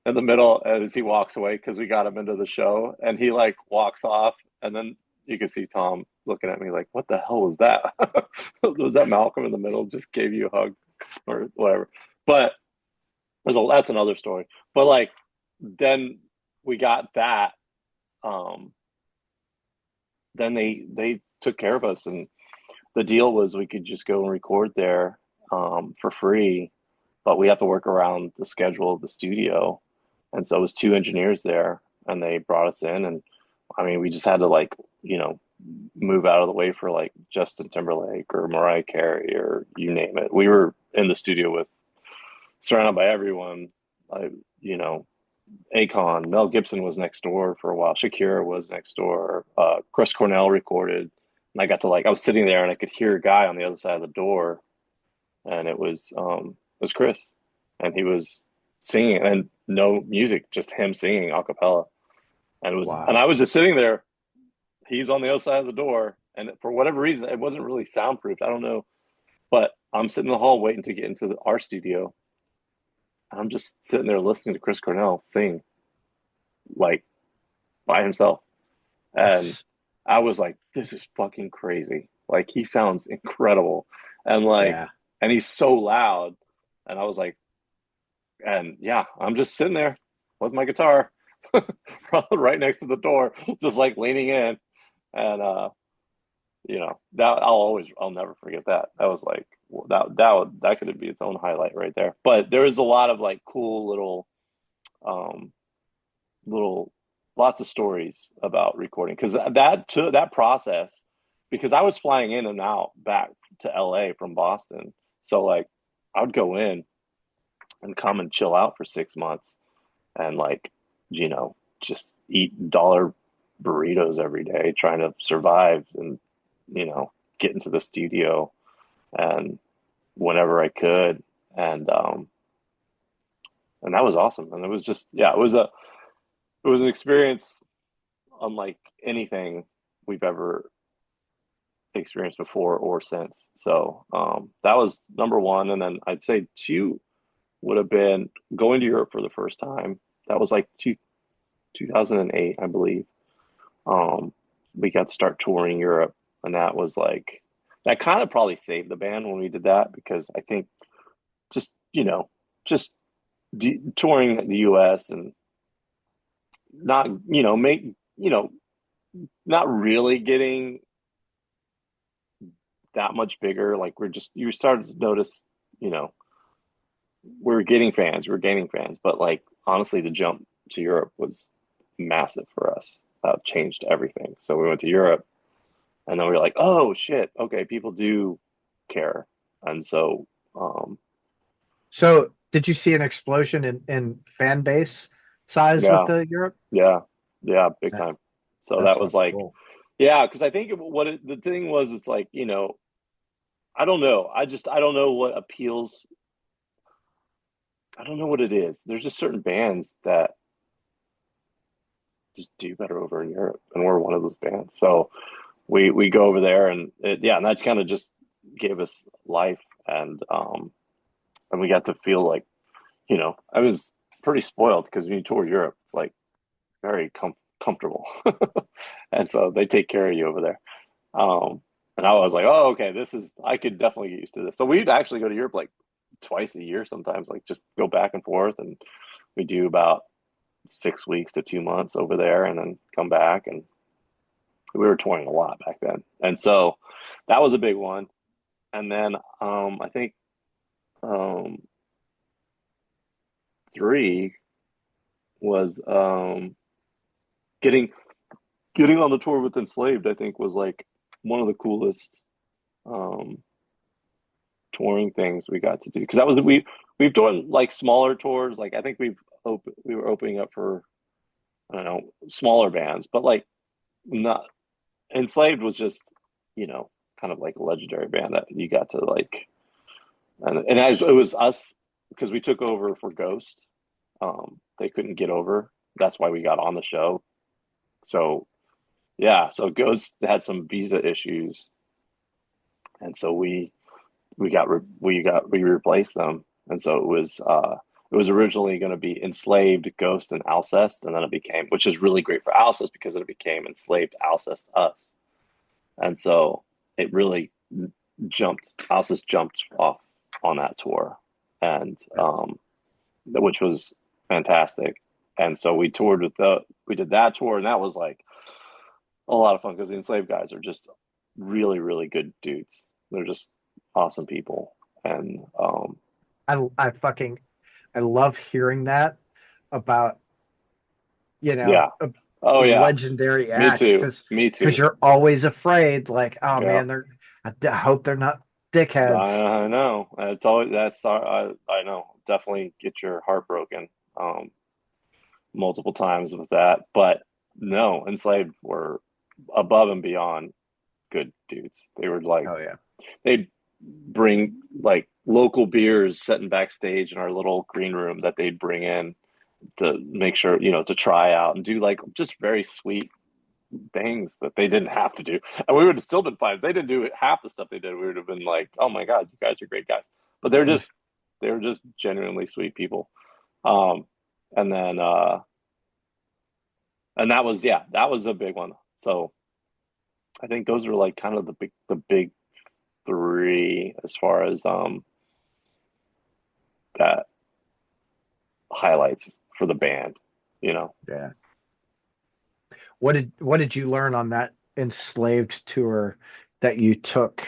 in the middle as he walks away because we got him into the show, and he like walks off, and then you can see Tom looking at me like, "What the hell was that? Was that Malcolm in the Middle just gave you a hug or whatever?" But that's another story. But like then we got that. Um, then they took care of us, and the deal was we could just go and record there for free, but we have to work around the schedule of the studio. And so it was two engineers there, and they brought us in. And I mean, we just had to like, you know, move out of the way for like Justin Timberlake or Mariah Carey or you name it. We were in the studio with surrounded by everyone. Like, you know, Akon, Mel Gibson was next door for a while. Shakira was next door. Chris Cornell recorded. And I got to like, I was sitting there and I could hear a guy on the other side of the door, and it was Chris, and he was singing and no music, just him singing a cappella. And Wow. I was just sitting there. He's on the other side of the door, and for whatever reason, it wasn't really soundproofed. I don't know, but I'm sitting in the hall waiting to get into our studio. I'm just sitting there listening to Chris Cornell sing like by himself. And That's I was like, this is fucking crazy. Like he sounds incredible. And like yeah. and he's so loud. And I was like, and yeah, I'm just sitting there with my guitar right next to the door, just like leaning in. And that I'll never forget that. That was like that could be its own highlight right there. But there was a lot of like cool um little lots of stories about recording because that process, because I was flying in and out back to LA from Boston, so like I would go in and come and chill out for 6 months and like just eat dollar burritos every day trying to survive and get into the studio and whenever I could, and and that was awesome. And it was just it was an experience unlike anything we've ever experienced before or since. So that was number one. And then I'd say two would have been going to Europe for the first time. That was like 2008, I believe. We got to start touring Europe, and that was like, that kind of probably saved the band when we did that because I think just, just touring the US and not, make, not really getting that much bigger. Like we're just you started to notice, you know, we're gaining fans, but like honestly, the jump to Europe was massive for us. Changed everything. So we went to Europe, and then we were like, oh shit, okay, people do care, and so So, did you see an explosion in fan base size with yeah, the Europe? yeah, yeah, big That, time. So that's that was fucking like, cool. yeah, because I think the thing was, it's like, you know, I don't know. I don't know what appeals. I don't know what it is. There's just certain bands that just do better over in Europe, and we're one of those bands. So we go over there, and yeah, and that kind of just gave us life, and we got to feel like, you know, I was pretty spoiled because when you tour Europe, it's like very comfortable, and so they take care of you over there. And I was like, oh, okay, this is I could definitely get used to this. So we'd actually go to Europe like twice a year sometimes, like just go back and forth, and we do about 6 weeks to 2 months over there, and then come back, and we were touring a lot back then, and so that was a big one. And then I think um, three was getting getting on the tour with Enslaved. I think was like one of the coolest um, touring things we got to do because that was we've done like smaller tours. Like I think we were opening up for I don't know smaller bands, but like not Enslaved was just you know kind of like a legendary band that you got to like and as it was us because we took over for Ghost. They couldn't get over. That's why we got on the show. So yeah, so Ghost had some visa issues, and so we replaced them, and so it was originally going to be Enslaved, Ghost, and Alcest, and then it became, which is really great for Alcest because it became Enslaved, Alcest, Us, and so it really jumped. Alcest jumped off on that tour, and which was fantastic. And so we did that tour, and that was like a lot of fun because the Enslaved guys are just really, really good dudes. They're just awesome people. And I fucking I love hearing that about yeah. Oh yeah. legendary Me acts too. Me because too. you're always afraid like oh Yeah. man I hope they're not dickheads. I know. It's always that's I know. Definitely get your heart broken multiple times with that. But no, Enslaved were above and beyond good dudes. They were like Oh yeah. they'd bring like local beers sitting backstage in our little green room that they'd bring in to make sure, you know, to try out and do like just very sweet things that they didn't have to do. And we would have still been fine. If they didn't do half the stuff they did, we would have been like, oh my God, you guys are great guys. But they were just genuinely sweet people. Um, and then and that was yeah, that was a big one. So I think those are like kind of the big three as far as that highlights for the band, you know. Yeah. What did you learn on that enslaved tour that you took?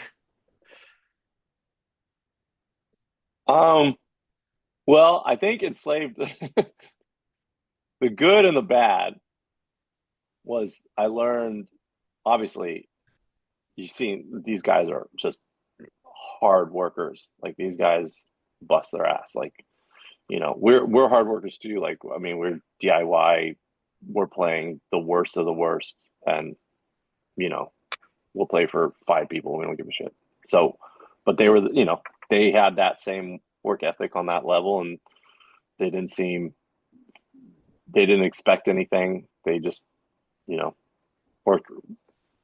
Um, well, I think enslaved the good and the bad was I learned obviously you seen these guys are just hard workers. Like these guys bust their ass. Like, you know, we're hard workers too. Like I mean, we're DIY, we're playing the worst of the worst and you know, we'll play for 5 people, we don't give a shit. So, but they were, you know, they had that same work ethic on that level and they didn't seem they didn't expect anything. They just, you know, worked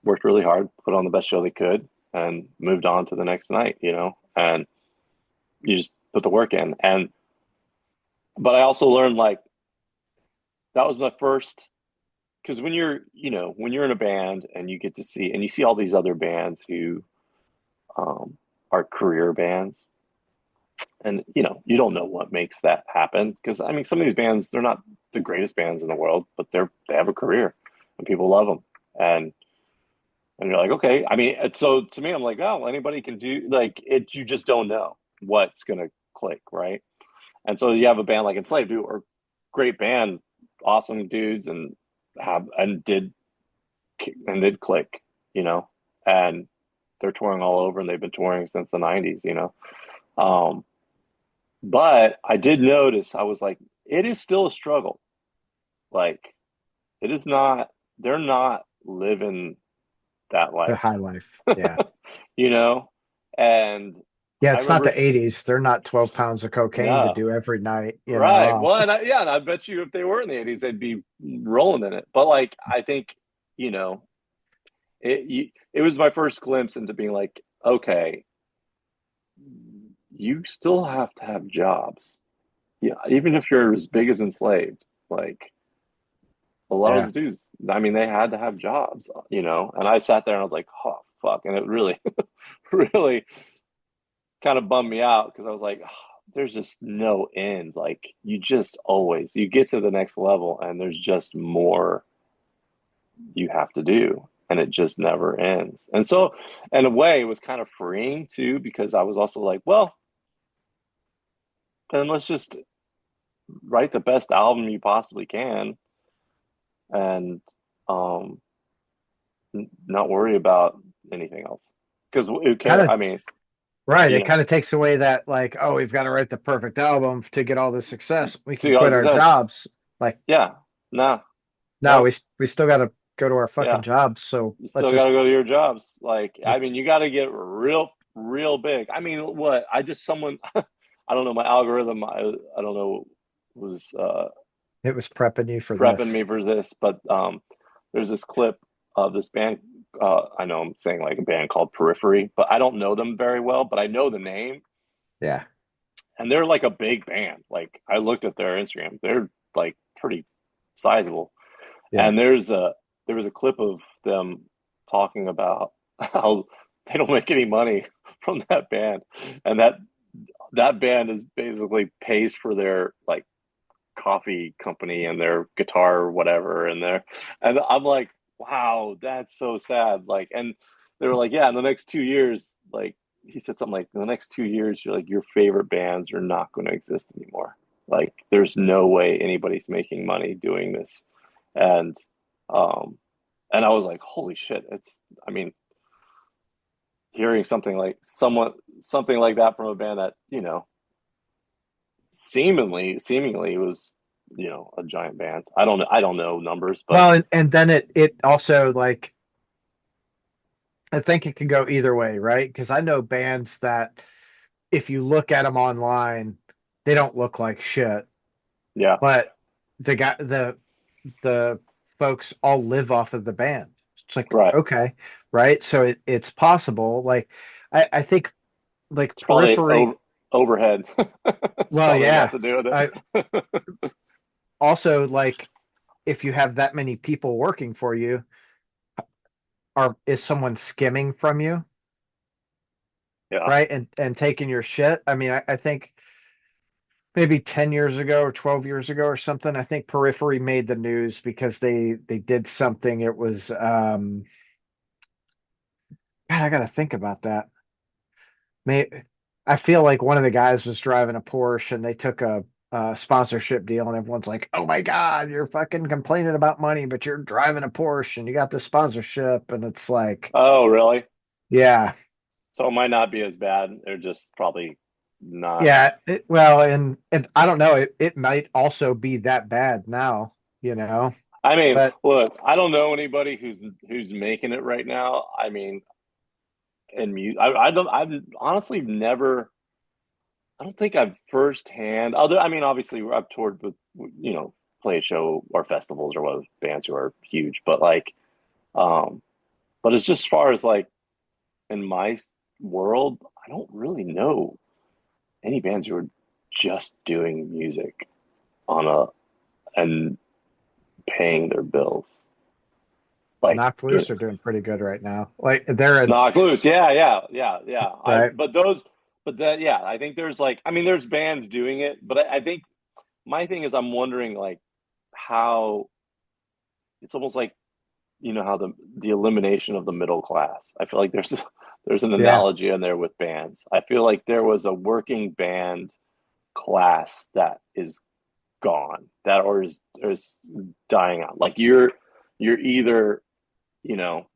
worked really hard, put on the best show they could, and moved on to the next night. You know, and you just put the work in. And but I also learned like that was my first because when you're you know when you're in a band and you get to see and you see all these other bands who um, are career bands and you know you don't know what makes that happen because I mean some of these bands they're not the greatest bands in the world but they have a career and people love them And you're like, okay. I mean, so to me, I'm like, oh, anybody can do like it. You just don't know what's gonna click, right? And so you have a band like Enslaved, who are great band, awesome dudes, and have and did click, you know, and they're touring all over, and they've been touring since the '90s, you know. Um, but I did notice, I was like, it is still a struggle. Like, it is not. They're not living that The life, high life. Yeah. you know. And Yeah, I it's not remember, the 80s. They're not 12 pounds of cocaine to no, do every night, you right. know. Well, and I bet you if they were in the '80s, they'd be rolling in it. But like, I think, you know, it was my first glimpse into being like, okay, you still have to have jobs. Yeah, even if you're as big as Enslaved, like a lot of Yeah. those dudes, I mean, they had to have jobs, you know. And I sat there and I was like, oh fuck, and it really, really kind of bummed me out because I was like, oh, there's just no end. Like you just always you get to the next level and there's just more you have to do and it just never ends. And so in a way it was kind of freeing too because I was also like, well, then let's just write the best album you possibly can and um not worry about anything else. Because who Kind care? of I mean, right. you It know, kind of takes away that like, oh, we've got to write the perfect album to get all the success. We can to all quit our success. jobs. Like, Yeah, nah, no, nope, we still got to go to our yeah. fucking jobs. So You let's still got just to go to your jobs. Like, I mean, you got to get real big. I mean, what? I just someone, I don't know, my algorithm, I don't know, was it was prepping you for prepping this. me for this, but there's this clip of this band. I know I'm saying like a band called Periphery, but I don't know them very well, but I know the name, Yeah. and they're like a big band. Like, I looked at their Instagram, they're like pretty sizable. Yeah. And there was a clip of them talking about how they don't make any money from that band, and that band is basically pays for their like coffee company and their guitar or whatever, and I'm like, wow, that's so sad. Like, and they were like, yeah, in the next 2 years, like he said something like, in the next 2 years, you're like your favorite bands are not going to exist anymore. Like, there's no way anybody's making money doing this, and um, and I was like, holy shit! I mean, hearing something like that from a band that seemingly was a giant band. I don't know numbers, but Well, and then it also like I think it can go either way, right? Because I know bands that if you look at them online, they don't look like shit, yeah, but the folks all live off of the band. It's like, right. okay, right? So it's possible. Like I think like It's probably periphery, overhead. It's well, probably a lot yeah. to do with I it. also like if you have that many people working for you, are is someone skimming from you, Yeah. right? And taking your shit. I mean, I think maybe 10 years ago or 12 years ago or something, I think Periphery made the news because they did something. It was God, I gotta think about that. May I feel like one of the guys was driving a Porsche and they took a sponsorship deal and everyone's like, "Oh my God, you're fucking complaining about money, but you're driving a Porsche and you got the sponsorship." And it's like, Oh, really? yeah, So it might not be as bad. They're just probably not. yeah. Well, and I don't know. It might also be that bad now, you know. I mean, But look, I don't know anybody who's making it right now. I mean, in music, I don't. I've honestly never. I don't think I've firsthand. Other, I mean, obviously, I've toured with play a show or festivals or what bands who are huge, but like, um, but it's just as far as like in my world, I don't really know any bands who are just doing music on a and paying their bills. Like, Knocked Loose are doing pretty good right now. Like they're in, Knock Loose. Yeah. right. But that, yeah, I think there's like, I mean, there's bands doing it, but I think my thing is I'm wondering like how it's almost like you know how the elimination of the middle class. I feel like there's an Yeah. analogy in there with bands. I feel like there was a working band class that is gone, that or is dying out. Like you're either, you know,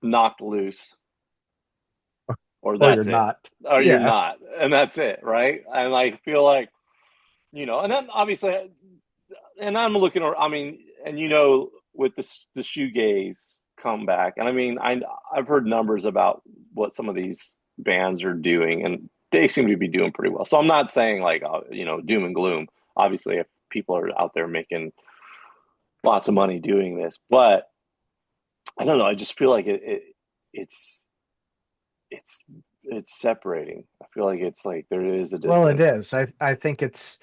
knocked loose or Or you're that's it. not. Or you're Yeah. not. And that's it, right? And I feel like, you know, and then obviously and I'm looking I mean, and you know, with the shoegaze comeback, and I mean I've heard numbers about what some of these bands are doing, and they seem to be doing pretty well. So I'm not saying like you know, doom and gloom. Obviously, if people are out there making lots of money doing this, but I don't know. I just feel like it's it's it's separating. I feel like it's like there is a Well, it distance. is. I think it's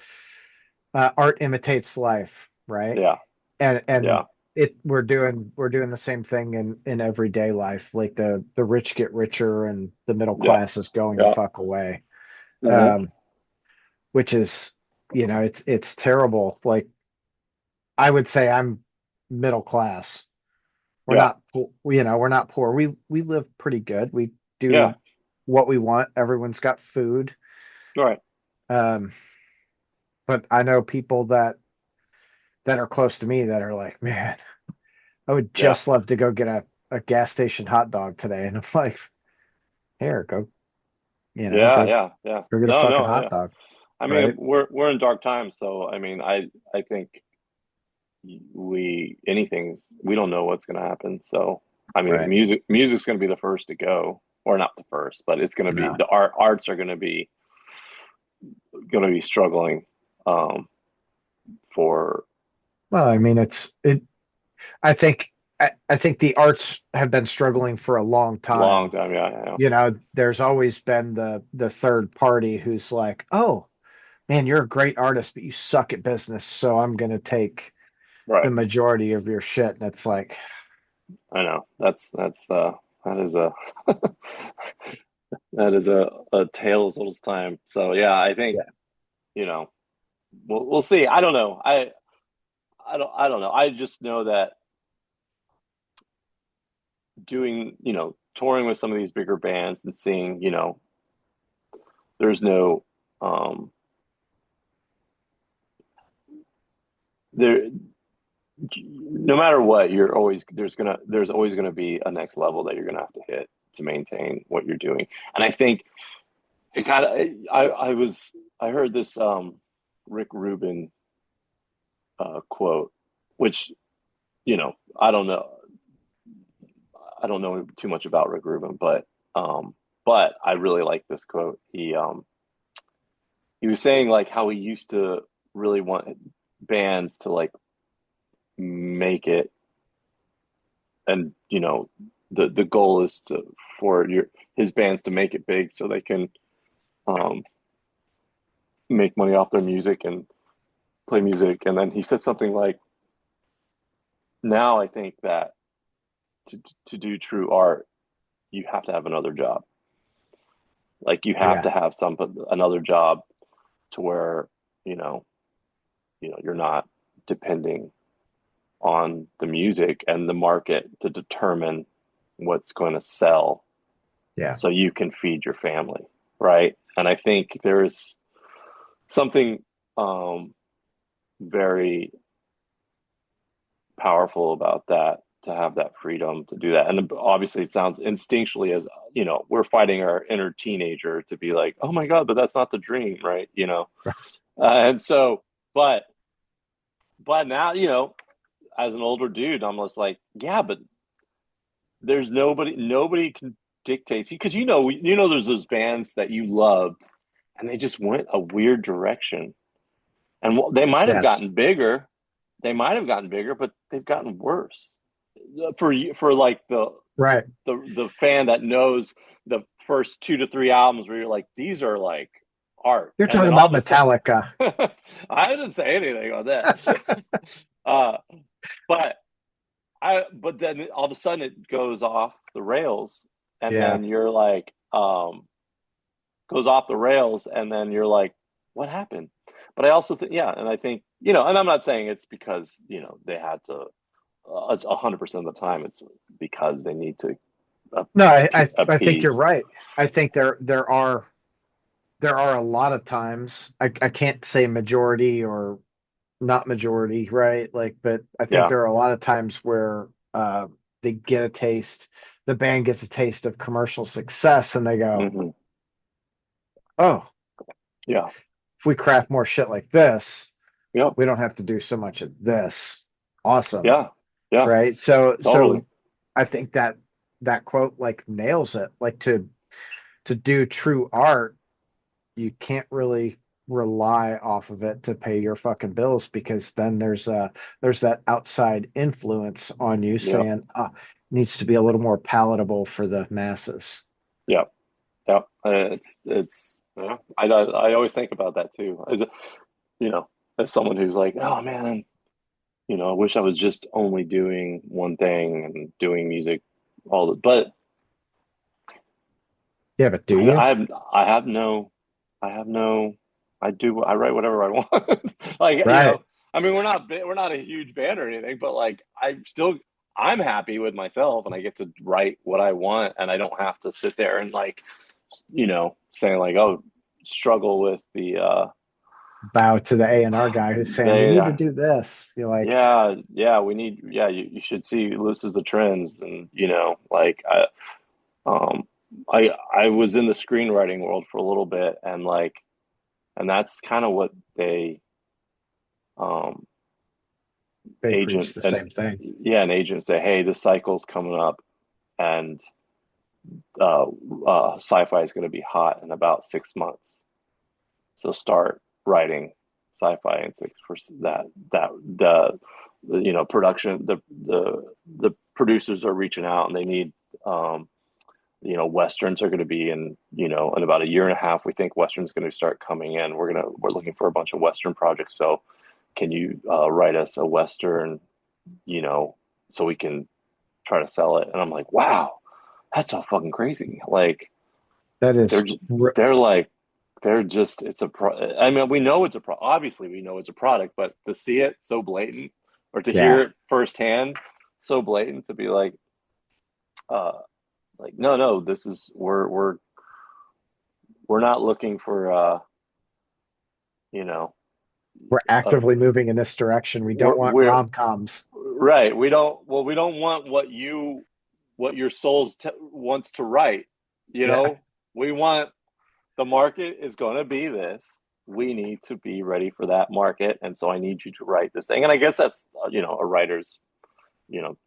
art imitates life, right? Yeah, And yeah, it we're doing the same thing in everyday life. Like the rich get richer and the middle yeah, class is going the yeah. fuck away. Hmm. Um, which is, you know, it's terrible. Like I would say I'm middle class. We're Yeah, not, you know, we're not poor. We live pretty good. We yeah. do what we want. Everyone's got food. All right. Um, but I know people that are close to me that are like, man, I would Yeah, just love to go get a gas station hot dog today. And I'm like, here, go, you know, yeah, yeah, yeah. go get a No, fucking no, hot yeah. dog, I mean, right? we're in dark times, so I mean, I think anything's we don't know what's going to happen. So I mean, Right. music's going to be the first to go, or not the first, but it's going to be No. the arts are going to be struggling um for Well, I mean, I think, I think the arts have been struggling for a long a long time. time. Yeah, yeah, yeah. You know, there's always been the third party who's like, oh, man, you're a great artist, but you suck at business, so I'm gonna take the Right. majority of your shit. And it's like, I know. That is a that is a tale as old as time. So yeah, I think, yeah, you know, we'll see. I don't know. I don't know. I just know that doing, you know, touring with some of these bigger bands and seeing, you know, there's no um there no matter what, you're always there's always gonna be a next level that you're gonna have to hit to maintain what you're doing. And I think it kind of I heard this Rick Rubin quote, which, you know, I don't know too much about Rick Rubin, but I really like this quote. He was saying like how he used to really want bands to like make it, and you know, the goal is to for your his bands to make it big so they can um make money off their music and play music. And then he said something like, now I think that to to do true art, you have to have another job. Like you have yeah, to have another job to where, you know, you're not depending on the music and the market to determine what's going to sell yeah, so you can feed your family, right? And I think there's something um, very powerful about that, to have that freedom to do that. And obviously it sounds instinctually as, you know, we're fighting our inner teenager to be like, oh my god, but that's not the dream, right? You know. And so but now, you know, as an older dude, I'm just like, yeah, but there's nobody can dictate, because you know there's those bands that you loved and they just went a weird direction, and they might have yes, gotten bigger, but they've gotten worse for like right. the fan that knows the first 2 to 3 albums where you're like, these are like art, You're and talking then all about of a sudden Metallica. I didn't say anything on that. uh but but then all of a sudden it goes off the rails, and Yeah, then you're like, goes off the rails, and then you're like, what happened? But I also think, yeah, and I think, you know, and I'm not saying it's because, you know, they had to 100% of the time it's because they need to No, I think you're appease. right. I think there are a lot of times I can't say majority or not majority, right? Like, but I think Yeah. there are a lot of times where they get a taste, the band gets a taste of commercial success, and they go, Hmm. "Oh, Yeah. if we craft more shit like this, Yep. we don't have to do so much of this." Awesome, Yeah. Yeah. right? So, Totally. I think that that quote like nails it. Like to do true art, you can't really rely off of it to pay your fucking bills because then there's that outside influence on you Yep. saying needs to be a little more palatable for the masses. Yep. Yep. It's yeah. I always think about that too. You know, as someone who's like, oh man, I wish I was just only doing one thing and doing music all the, but Yeah, but do I, you? I have, I have no, I have no, I write whatever I want. Like, Right. I mean, we're not a huge band or anything, but like, I'm happy with myself and I get to write what I want and I don't have to sit there and like, saying like, oh, struggle with Bow to the A&R guy who's saying we they, need to do this. You're like, yeah, you should see this is the trends and, like, um, I was in the screenwriting world for a little bit and like, and that's kind of what um, they preach agent the and same thing. yeah, an agent say, hey, the cycle's coming up and sci-fi is going to be hot in about 6 months. So start writing sci-fi in six for that production the producers are reaching out and they need um, westerns are going to be in about a year and a half. We think westerns going to start coming in. We're looking for a bunch of western projects. So can you write us a western, you know, so we can try to sell it? And I'm like, wow, that's so fucking crazy. Like That they're is, just, they're like they're just it's a pro. I mean, we know it's a pro. Obviously, we know it's a product, but to see it so blatant or to hear yeah, it firsthand so blatant to be uh like no, this is we're not looking for you know we're uh, actively moving in this direction. We don't want we're rom-coms. right. We don't want what your wants to write. Yeah, We want the market is going to be this. We need to be ready for that market, and so I need you to write this thing. And I guess that's a writer's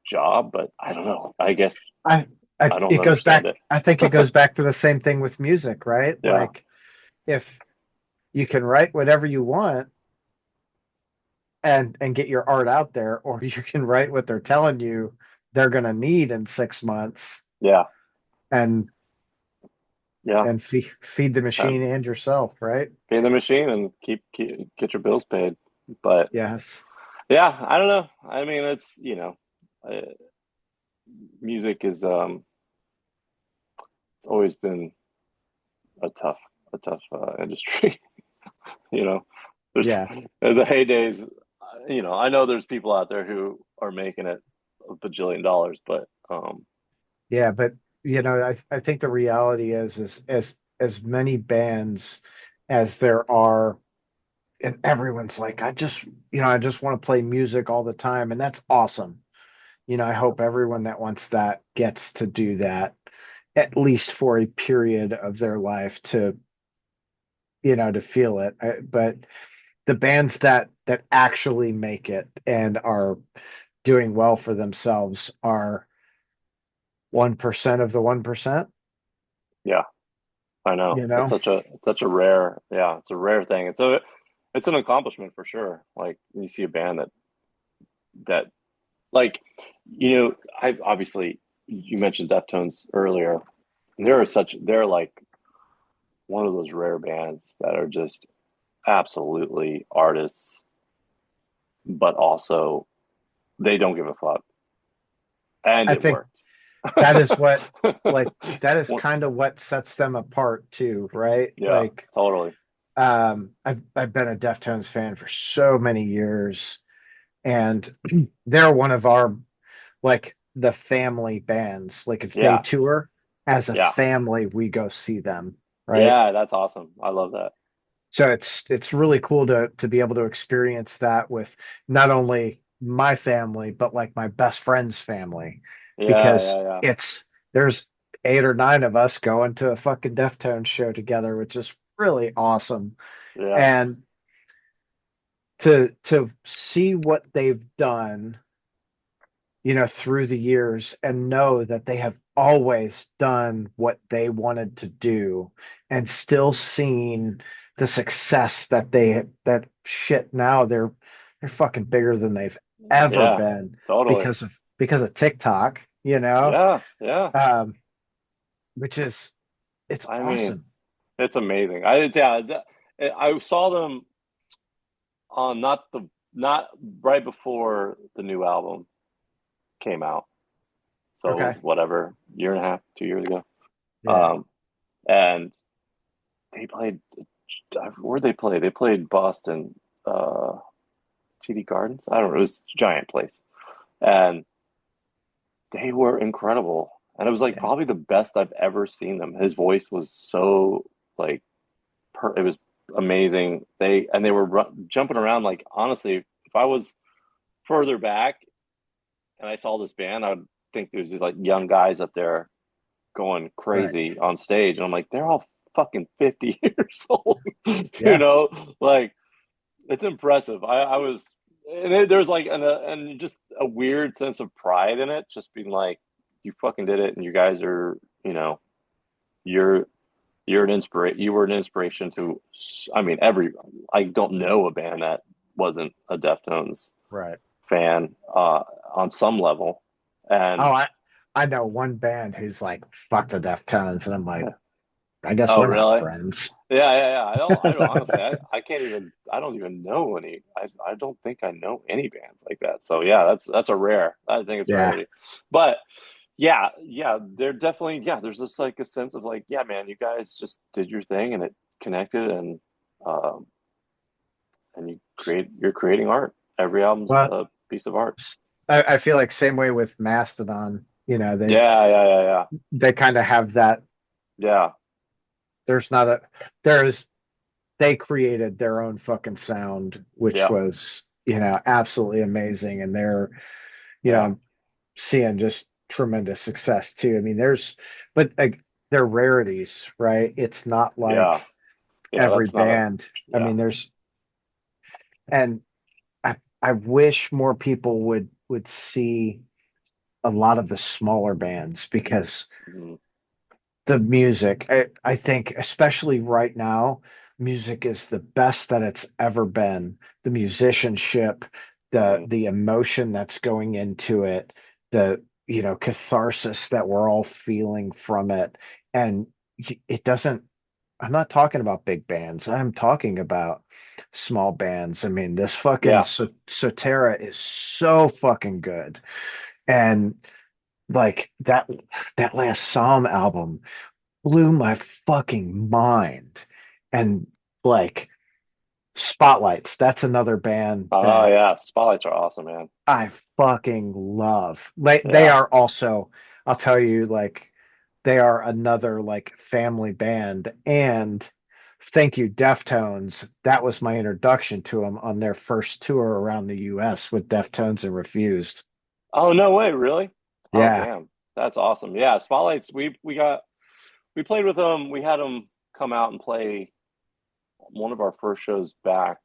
job, but I don't know. I guess I, I don't it goes understand back. it. I think it goes back to the same thing with music, right? Yeah, Like if you can write whatever you want and get your art out there, or you can write what they're telling you they're gonna need in 6 months yeah, and yeah. feed the machine and yourself, right? Pay the machine and keep get your bills paid. But Yes. yeah, I don't know. I mean, it's uh, music is it's always been a tough industry. you know, there's Yeah. the heydays. I know there's people out there who are making it a bajillion dollars, but Yeah, but I think the reality is as many bands as there are, and everyone's like, I just want to play music all the time, and that's awesome. I hope everyone that wants that gets to do that at least for a period of their life to feel it. But the bands that actually make it and are doing well for themselves are 1% of the 1%, yeah, I know you know? it's such a rare it's a rare thing. It's an accomplishment for sure. Like when you see a band that like I obviously you mentioned Deftones earlier. They're like one of those rare bands that are just absolutely artists, but also they don't give a fuck, and I it think works. that is what like that is One- kind of what sets them apart too, right? yeah, Like totally. I've been a Deftones fan for so many years, and they're one of our like the family bands. Like if they Yeah. tour as a Yeah. family, we go see them, right? Yeah. That's awesome. I love that. So it's really cool to be able to experience that with not only my family, but like my best friend's family, Yeah. because Yeah. Yeah. there's 8 or 9 of us going to a fucking Deftones show together, which is really awesome. Yeah. And to see what they've done, through the years and know that they have always done what they wanted to do and still seen the success that shit now they're fucking bigger than they've ever Yeah. been Totally. because of TikTok, Yeah. Yeah. um, which is it's I mean, awesome. it's amazing. I saw them on not right before the new album came out. So it was Okay. whatever, year and a half, 2 years ago. Yeah. Um, and they played, where'd they play? They played Boston, uh, TD Gardens. I don't know. It was a giant place. And they were incredible. And it was like Yeah. probably the best I've ever seen them. His voice was so like, it was amazing. They were jumping around. Like, honestly, if I was further back and I saw this band, I would think there's these like young guys up there going Right. crazy on stage. And I'm like, they're all fucking 50 years old, Yeah. like it's impressive. I was, there's like, and just a weird sense of pride in it, just being like, you fucking did it. And you guys are, you're, you were an inspiration to, I mean, I don't know a band that wasn't a Deftones Right. fan, on some level. Oh, And I know one band who's like fuck the Deftones, and I'm like, I guess oh, we're not really? friends. Yeah. I don't honestly, I can't even, I don't even know any, I don't think I know any bands like that. So yeah, that's a rare, I think it's Yeah. rarity, but yeah, they're definitely, yeah, there's just like a sense of like, yeah, man, you guys just did your thing and it connected um, and you're creating art. Every album's Well, a piece of art. I feel like same way with Mastodon. Yeah. They kind of have that. Yeah. There's not a there's they created their own fucking sound, which Yeah. was absolutely amazing, and they're Yeah. seeing just tremendous success too. I mean, but like they're rarities, right? It's not like Yeah. Yeah. every That's not a, band. I yeah. mean, and I wish more people would see a lot of the smaller bands because Mhm. the music, I think, especially right now, music is the best that it's ever been. The musicianship, the Mhm. the emotion that's going into it, the catharsis that we're all feeling from it, and it doesn't. I'm not talking about big bands. I'm talking about small bands. I mean, this fucking Yeah. Sotera is so fucking good, and like that last Psalm album blew my fucking mind. And like Spotlights, that's another band Oh that yeah, spotlights are awesome, man. I fucking love. They Yeah. are also, I'll tell you, like they are another like family band. And thank you, Deftones. That was my introduction to them on their first tour around the US with Deftones and Refused. Oh no way, really? Oh Yeah. damn, that's awesome. Yeah, spotlights. We played with them. We had them come out and play one of our first shows back.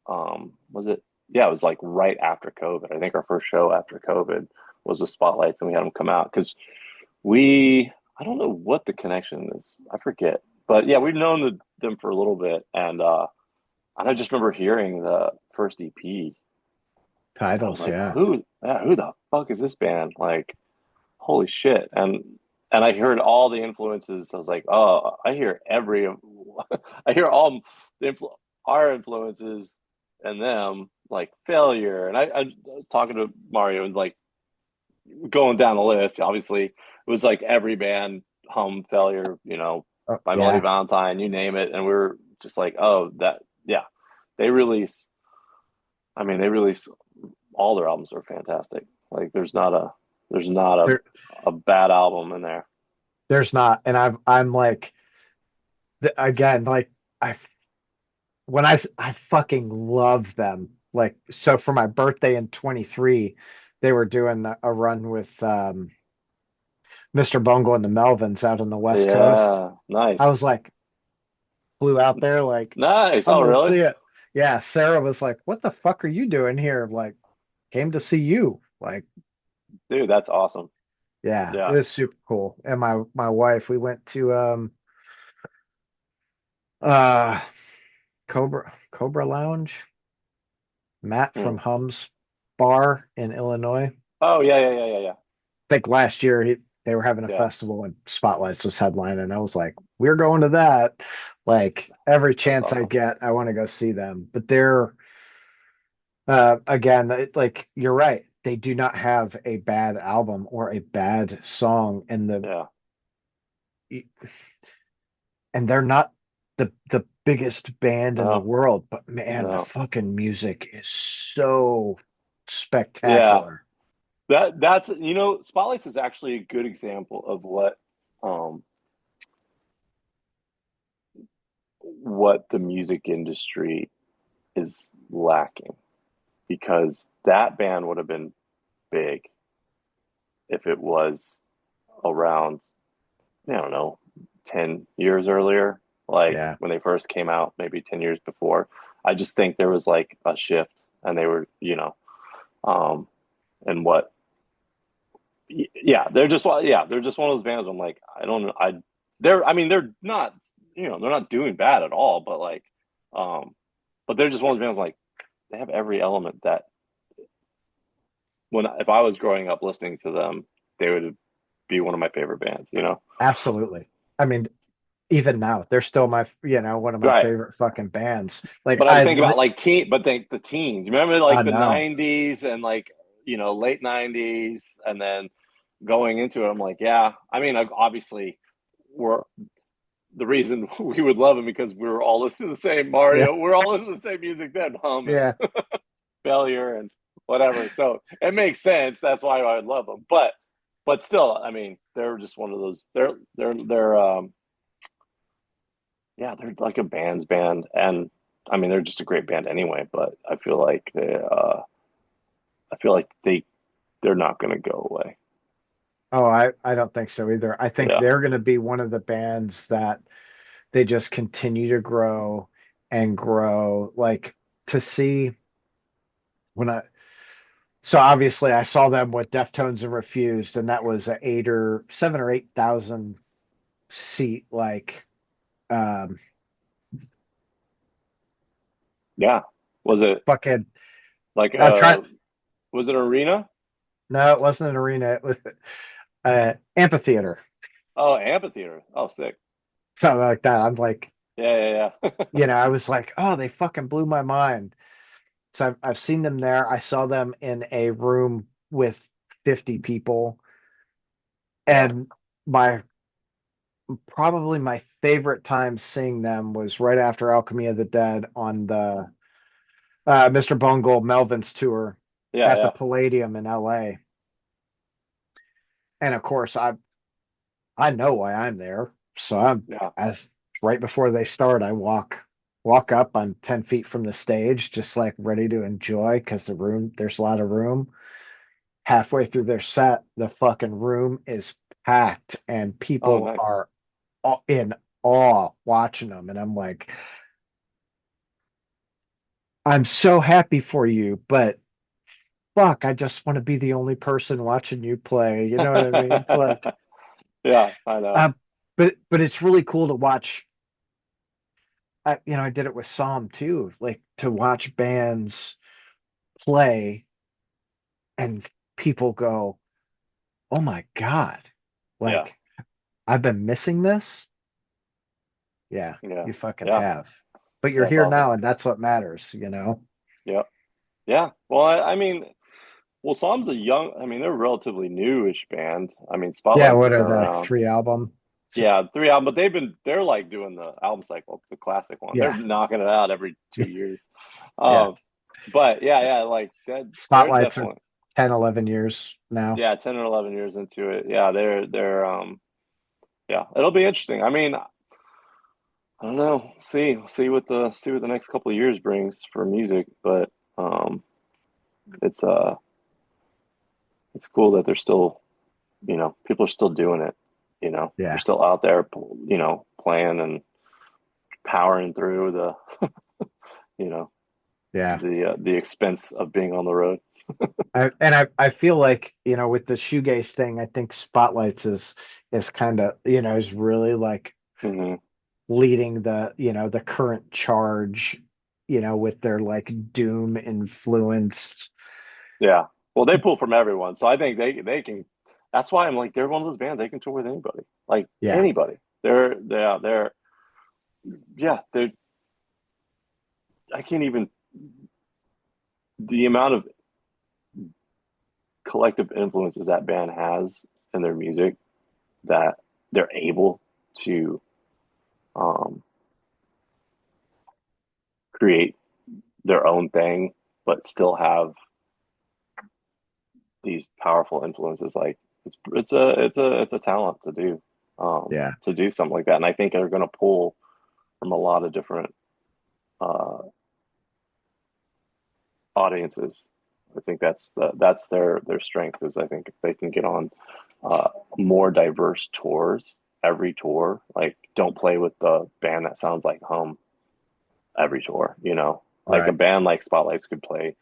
Was it? Yeah, it was like right after COVID. I think our first show after COVID was with Spotlights, and we had them come out because I don't know what the connection is. I forget, but yeah, we've known them for a little bit, and I just remember hearing the first EP. I was Titles, like, yeah. who the fuck is this band? Like, holy shit. And I heard all the influences. I was like, oh, I hear I hear all the our influences and them, like Failure. And I was talking to Mario and like going down the list. Obviously, it was like every band hum Failure, Oh, by Melody yeah. Valentine, you name it. And we are just like, oh, yeah, they release, I mean, they release all their albums are fantastic. Like there's not There, a bad album in there. there's not, and I'm like, again, like I when I fucking love them. Like, so for my birthday in 23, they were doing a run with Mr. Bungle and the Melvins out on the West Coast. Yeah, I nice. was like, flew out there, like, Nice. I'm Oh, gonna really? see it. Yeah, Sarah was like, "What the fuck are you doing here?" I'm like, came to see you. Like, Dude, that's awesome. yeah, it Yeah. was super cool. And my wife, we went to uh Cobra Lounge. Matt Hmm. from Hum's Bar in Illinois. Oh, yeah, yeah, yeah, yeah, yeah. Think last year they were having a Yeah, festival and Spotlights was headlining. And I was like, we're going to that. Like every that's chance I awesome. get, I want to go see them. But they're again, like you're right. They do not have a bad album or a bad song, Yeah. and they're not the biggest band in the No, world. But man, the no. fucking music is so Yeah. spectacular. That's Spotlights is actually a good example of um what the music industry is lacking because that band would have been big if it was around, I don't know, 10 years earlier, like Yeah. when they first came out, maybe 10 years before. I just think there was like a shift and they were, um, and what, yeah, they're just one of those bands. Where I'm like, I don't know. I mean, they're not, they're not doing bad at all, but like, um, but they're just one of those bands like, they have every element that if I was growing up listening to them, they would be one of my favorite bands. Absolutely. I mean, even now, they're still one of my Right. favorite fucking bands. Like But I'm thinking about like but think the teens. You remember I like the know. '90s and like late '90s, and then going into it, I'm like, yeah. I mean, obviously, we're the reason we would love them because we were all listening to the same Yeah. Mario. We're all listening to the same music then, Hum and Yeah. Failure and whatever. So it makes sense. That's why I would love them. But still, I mean, they're just one of those. They're yeah, they're like a band's band, and I mean, they're just a great band anyway. But I feel like they're not going to go away. Oh, I don't think so either. I think Yeah, they're going to be one of the bands that they just continue to grow and grow. Like to see when I so obviously I saw them with Deftones and Refused, and that was a 7 or 8 thousand seat um yeah. Was it fucking like try was it arena? no, it wasn't an arena, it was amphitheater, Oh, amphitheater. Oh, sick. something like that. I'm like, Yeah, yeah, yeah. I was like, oh, they fucking blew my mind. So I've seen them there. I saw them in a room with 50 people, Yeah, and my probably my favorite time seeing them was right after Alchemy of the Dead on the Mr. Bungle Melvin's tour yeah, at the yeah, Palladium in LA. And of course, I know why I'm there. So I'm yeah. as right before they start, I walk up. I'm 10 feet from the stage, just like ready to enjoy because there's a lot of room. Halfway through their set, the fucking room is packed and Oh, people nice. are in awe watching them. And I'm like, I'm so happy for you, but fuck, I just want to be the only person watching you play. You know what I mean? Like, Yeah, I know. um, but it's really cool to watch. I did it with Psalm too, like to watch bands play and people go, "Oh my God, Yeah, like I've been missing this." Yeah, yeah, you fucking yeah. have. But you're That's here awesome. now, and that's what matters. Yeah, yeah. Well, I mean, well, Psalm's I mean, they're a relatively newish band. I mean, Yeah, Spotlights what have been are the around. 3 albums? Yeah, 3 albums, but they're like doing the album cycle, the classic one. They're Yeah, knocking it out every 2 years. yeah. Um, but yeah, yeah, like that, they're Spotlights are definitely. 10, 11 years now. Yeah, 10 or 11 years into it. Yeah, yeah, it'll be interesting. I mean, I don't know. See what the next couple of years brings for music, but um it's it's cool that they're still, people are still doing it, they're Yeah. still out there, playing and powering through you know, Yeah. the expense of being on the road. I feel like, with the shoegaze thing, I think Spotlights is kind of, is really like Hmm. leading the current charge, with their like doom influenced. Yeah. Well, they pull from everyone, so I think they can. That's why I'm like they're one of those bands they can tour with anybody, like Yeah. anybody. They're yeah they're I can't even the amount of collective influences that band has in their music that they're able to um, create their own thing, but still have these powerful influences. Like it's a talent Yeah. to do something like that, and I think they're going to pull from a lot of different uh, audiences. I think that's their strength is I think if they can get on uh, more diverse tours every tour, like don't play with the band that sounds like home every tour, like a Right. band like Spotlights could play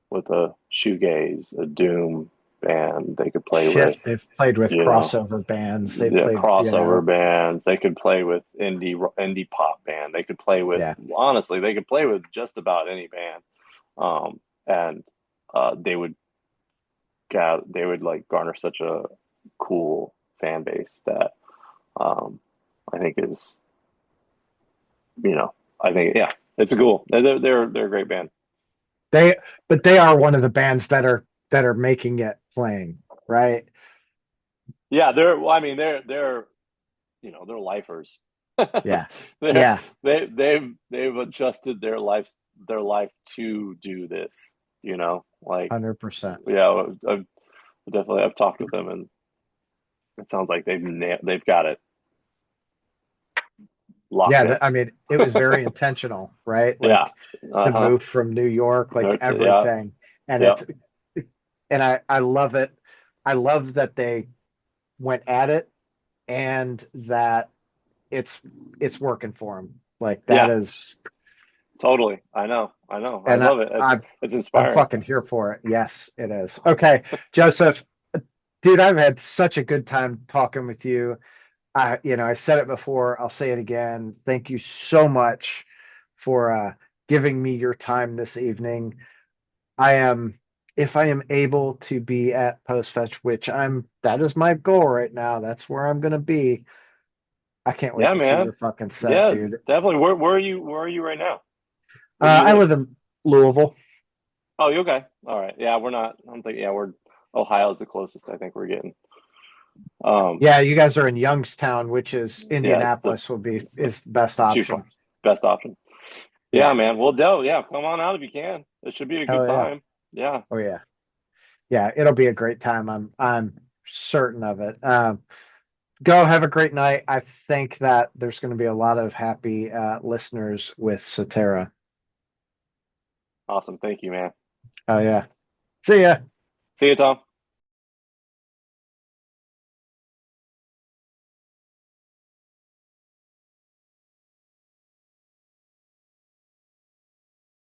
with a shoegaze, a doom band. They could play with, Shit. They've played with you know, crossover bands. They the played, crossover bands. They could play with indie pop band. They could play with yeah. honestly, they could play with just about any band. And they would they would like garner such a cool fan base that um, I think is, I think yeah, it's a cool. They're a great band. They, but they are one of the bands that are making it playing, right? Yeah, they're. Well, I mean, they're lifers. Yeah. they're Yeah. they've adjusted their life to do this. Like 100%. yeah, I've talked with them, and it sounds like they've got it locked Yeah, in. I mean, it was very intentional, right? Yeah. Like the Uh-huh. move from New York, like Yeah. everything. And Yeah. I love it. I love that they went at it and that it's it's working for them. Like that Yeah. is, Totally. I know. I know. I and love it. It's I'm inspiring. fucking here for it. Yes, it is. Okay, Joseph, dude, I've had such a good time talking with you. I said it before, I'll say it again. Thank you so much for giving me your time this evening. I am, if I am able to be at Post Fetch, which that is my goal right now. That's where I'm gonna be. I can't wait Yeah, to see man. your fucking set, Yeah, dude. definitely. Where are you right now? Where do you I live? live in Louisville. Oh, you okay? All right. Yeah, we're not. I'm thinking. Yeah, we're Ohio's the closest I think we're getting. Um, Yeah, you guys are in Youngstown, which is yeah, Indianapolis it's the is the best too far. option. Best option. Yeah, Yeah. man. Well, Dell, yeah, come on out if you can. It should be a good Hell yeah. time. Yeah. Oh yeah. Yeah, it'll be a great time. I'm certain of it. Go have a great night. I think that there's going to be a lot of happy listeners with Sotera. Awesome. Thank you, man. Oh yeah. See ya. See you, Tom.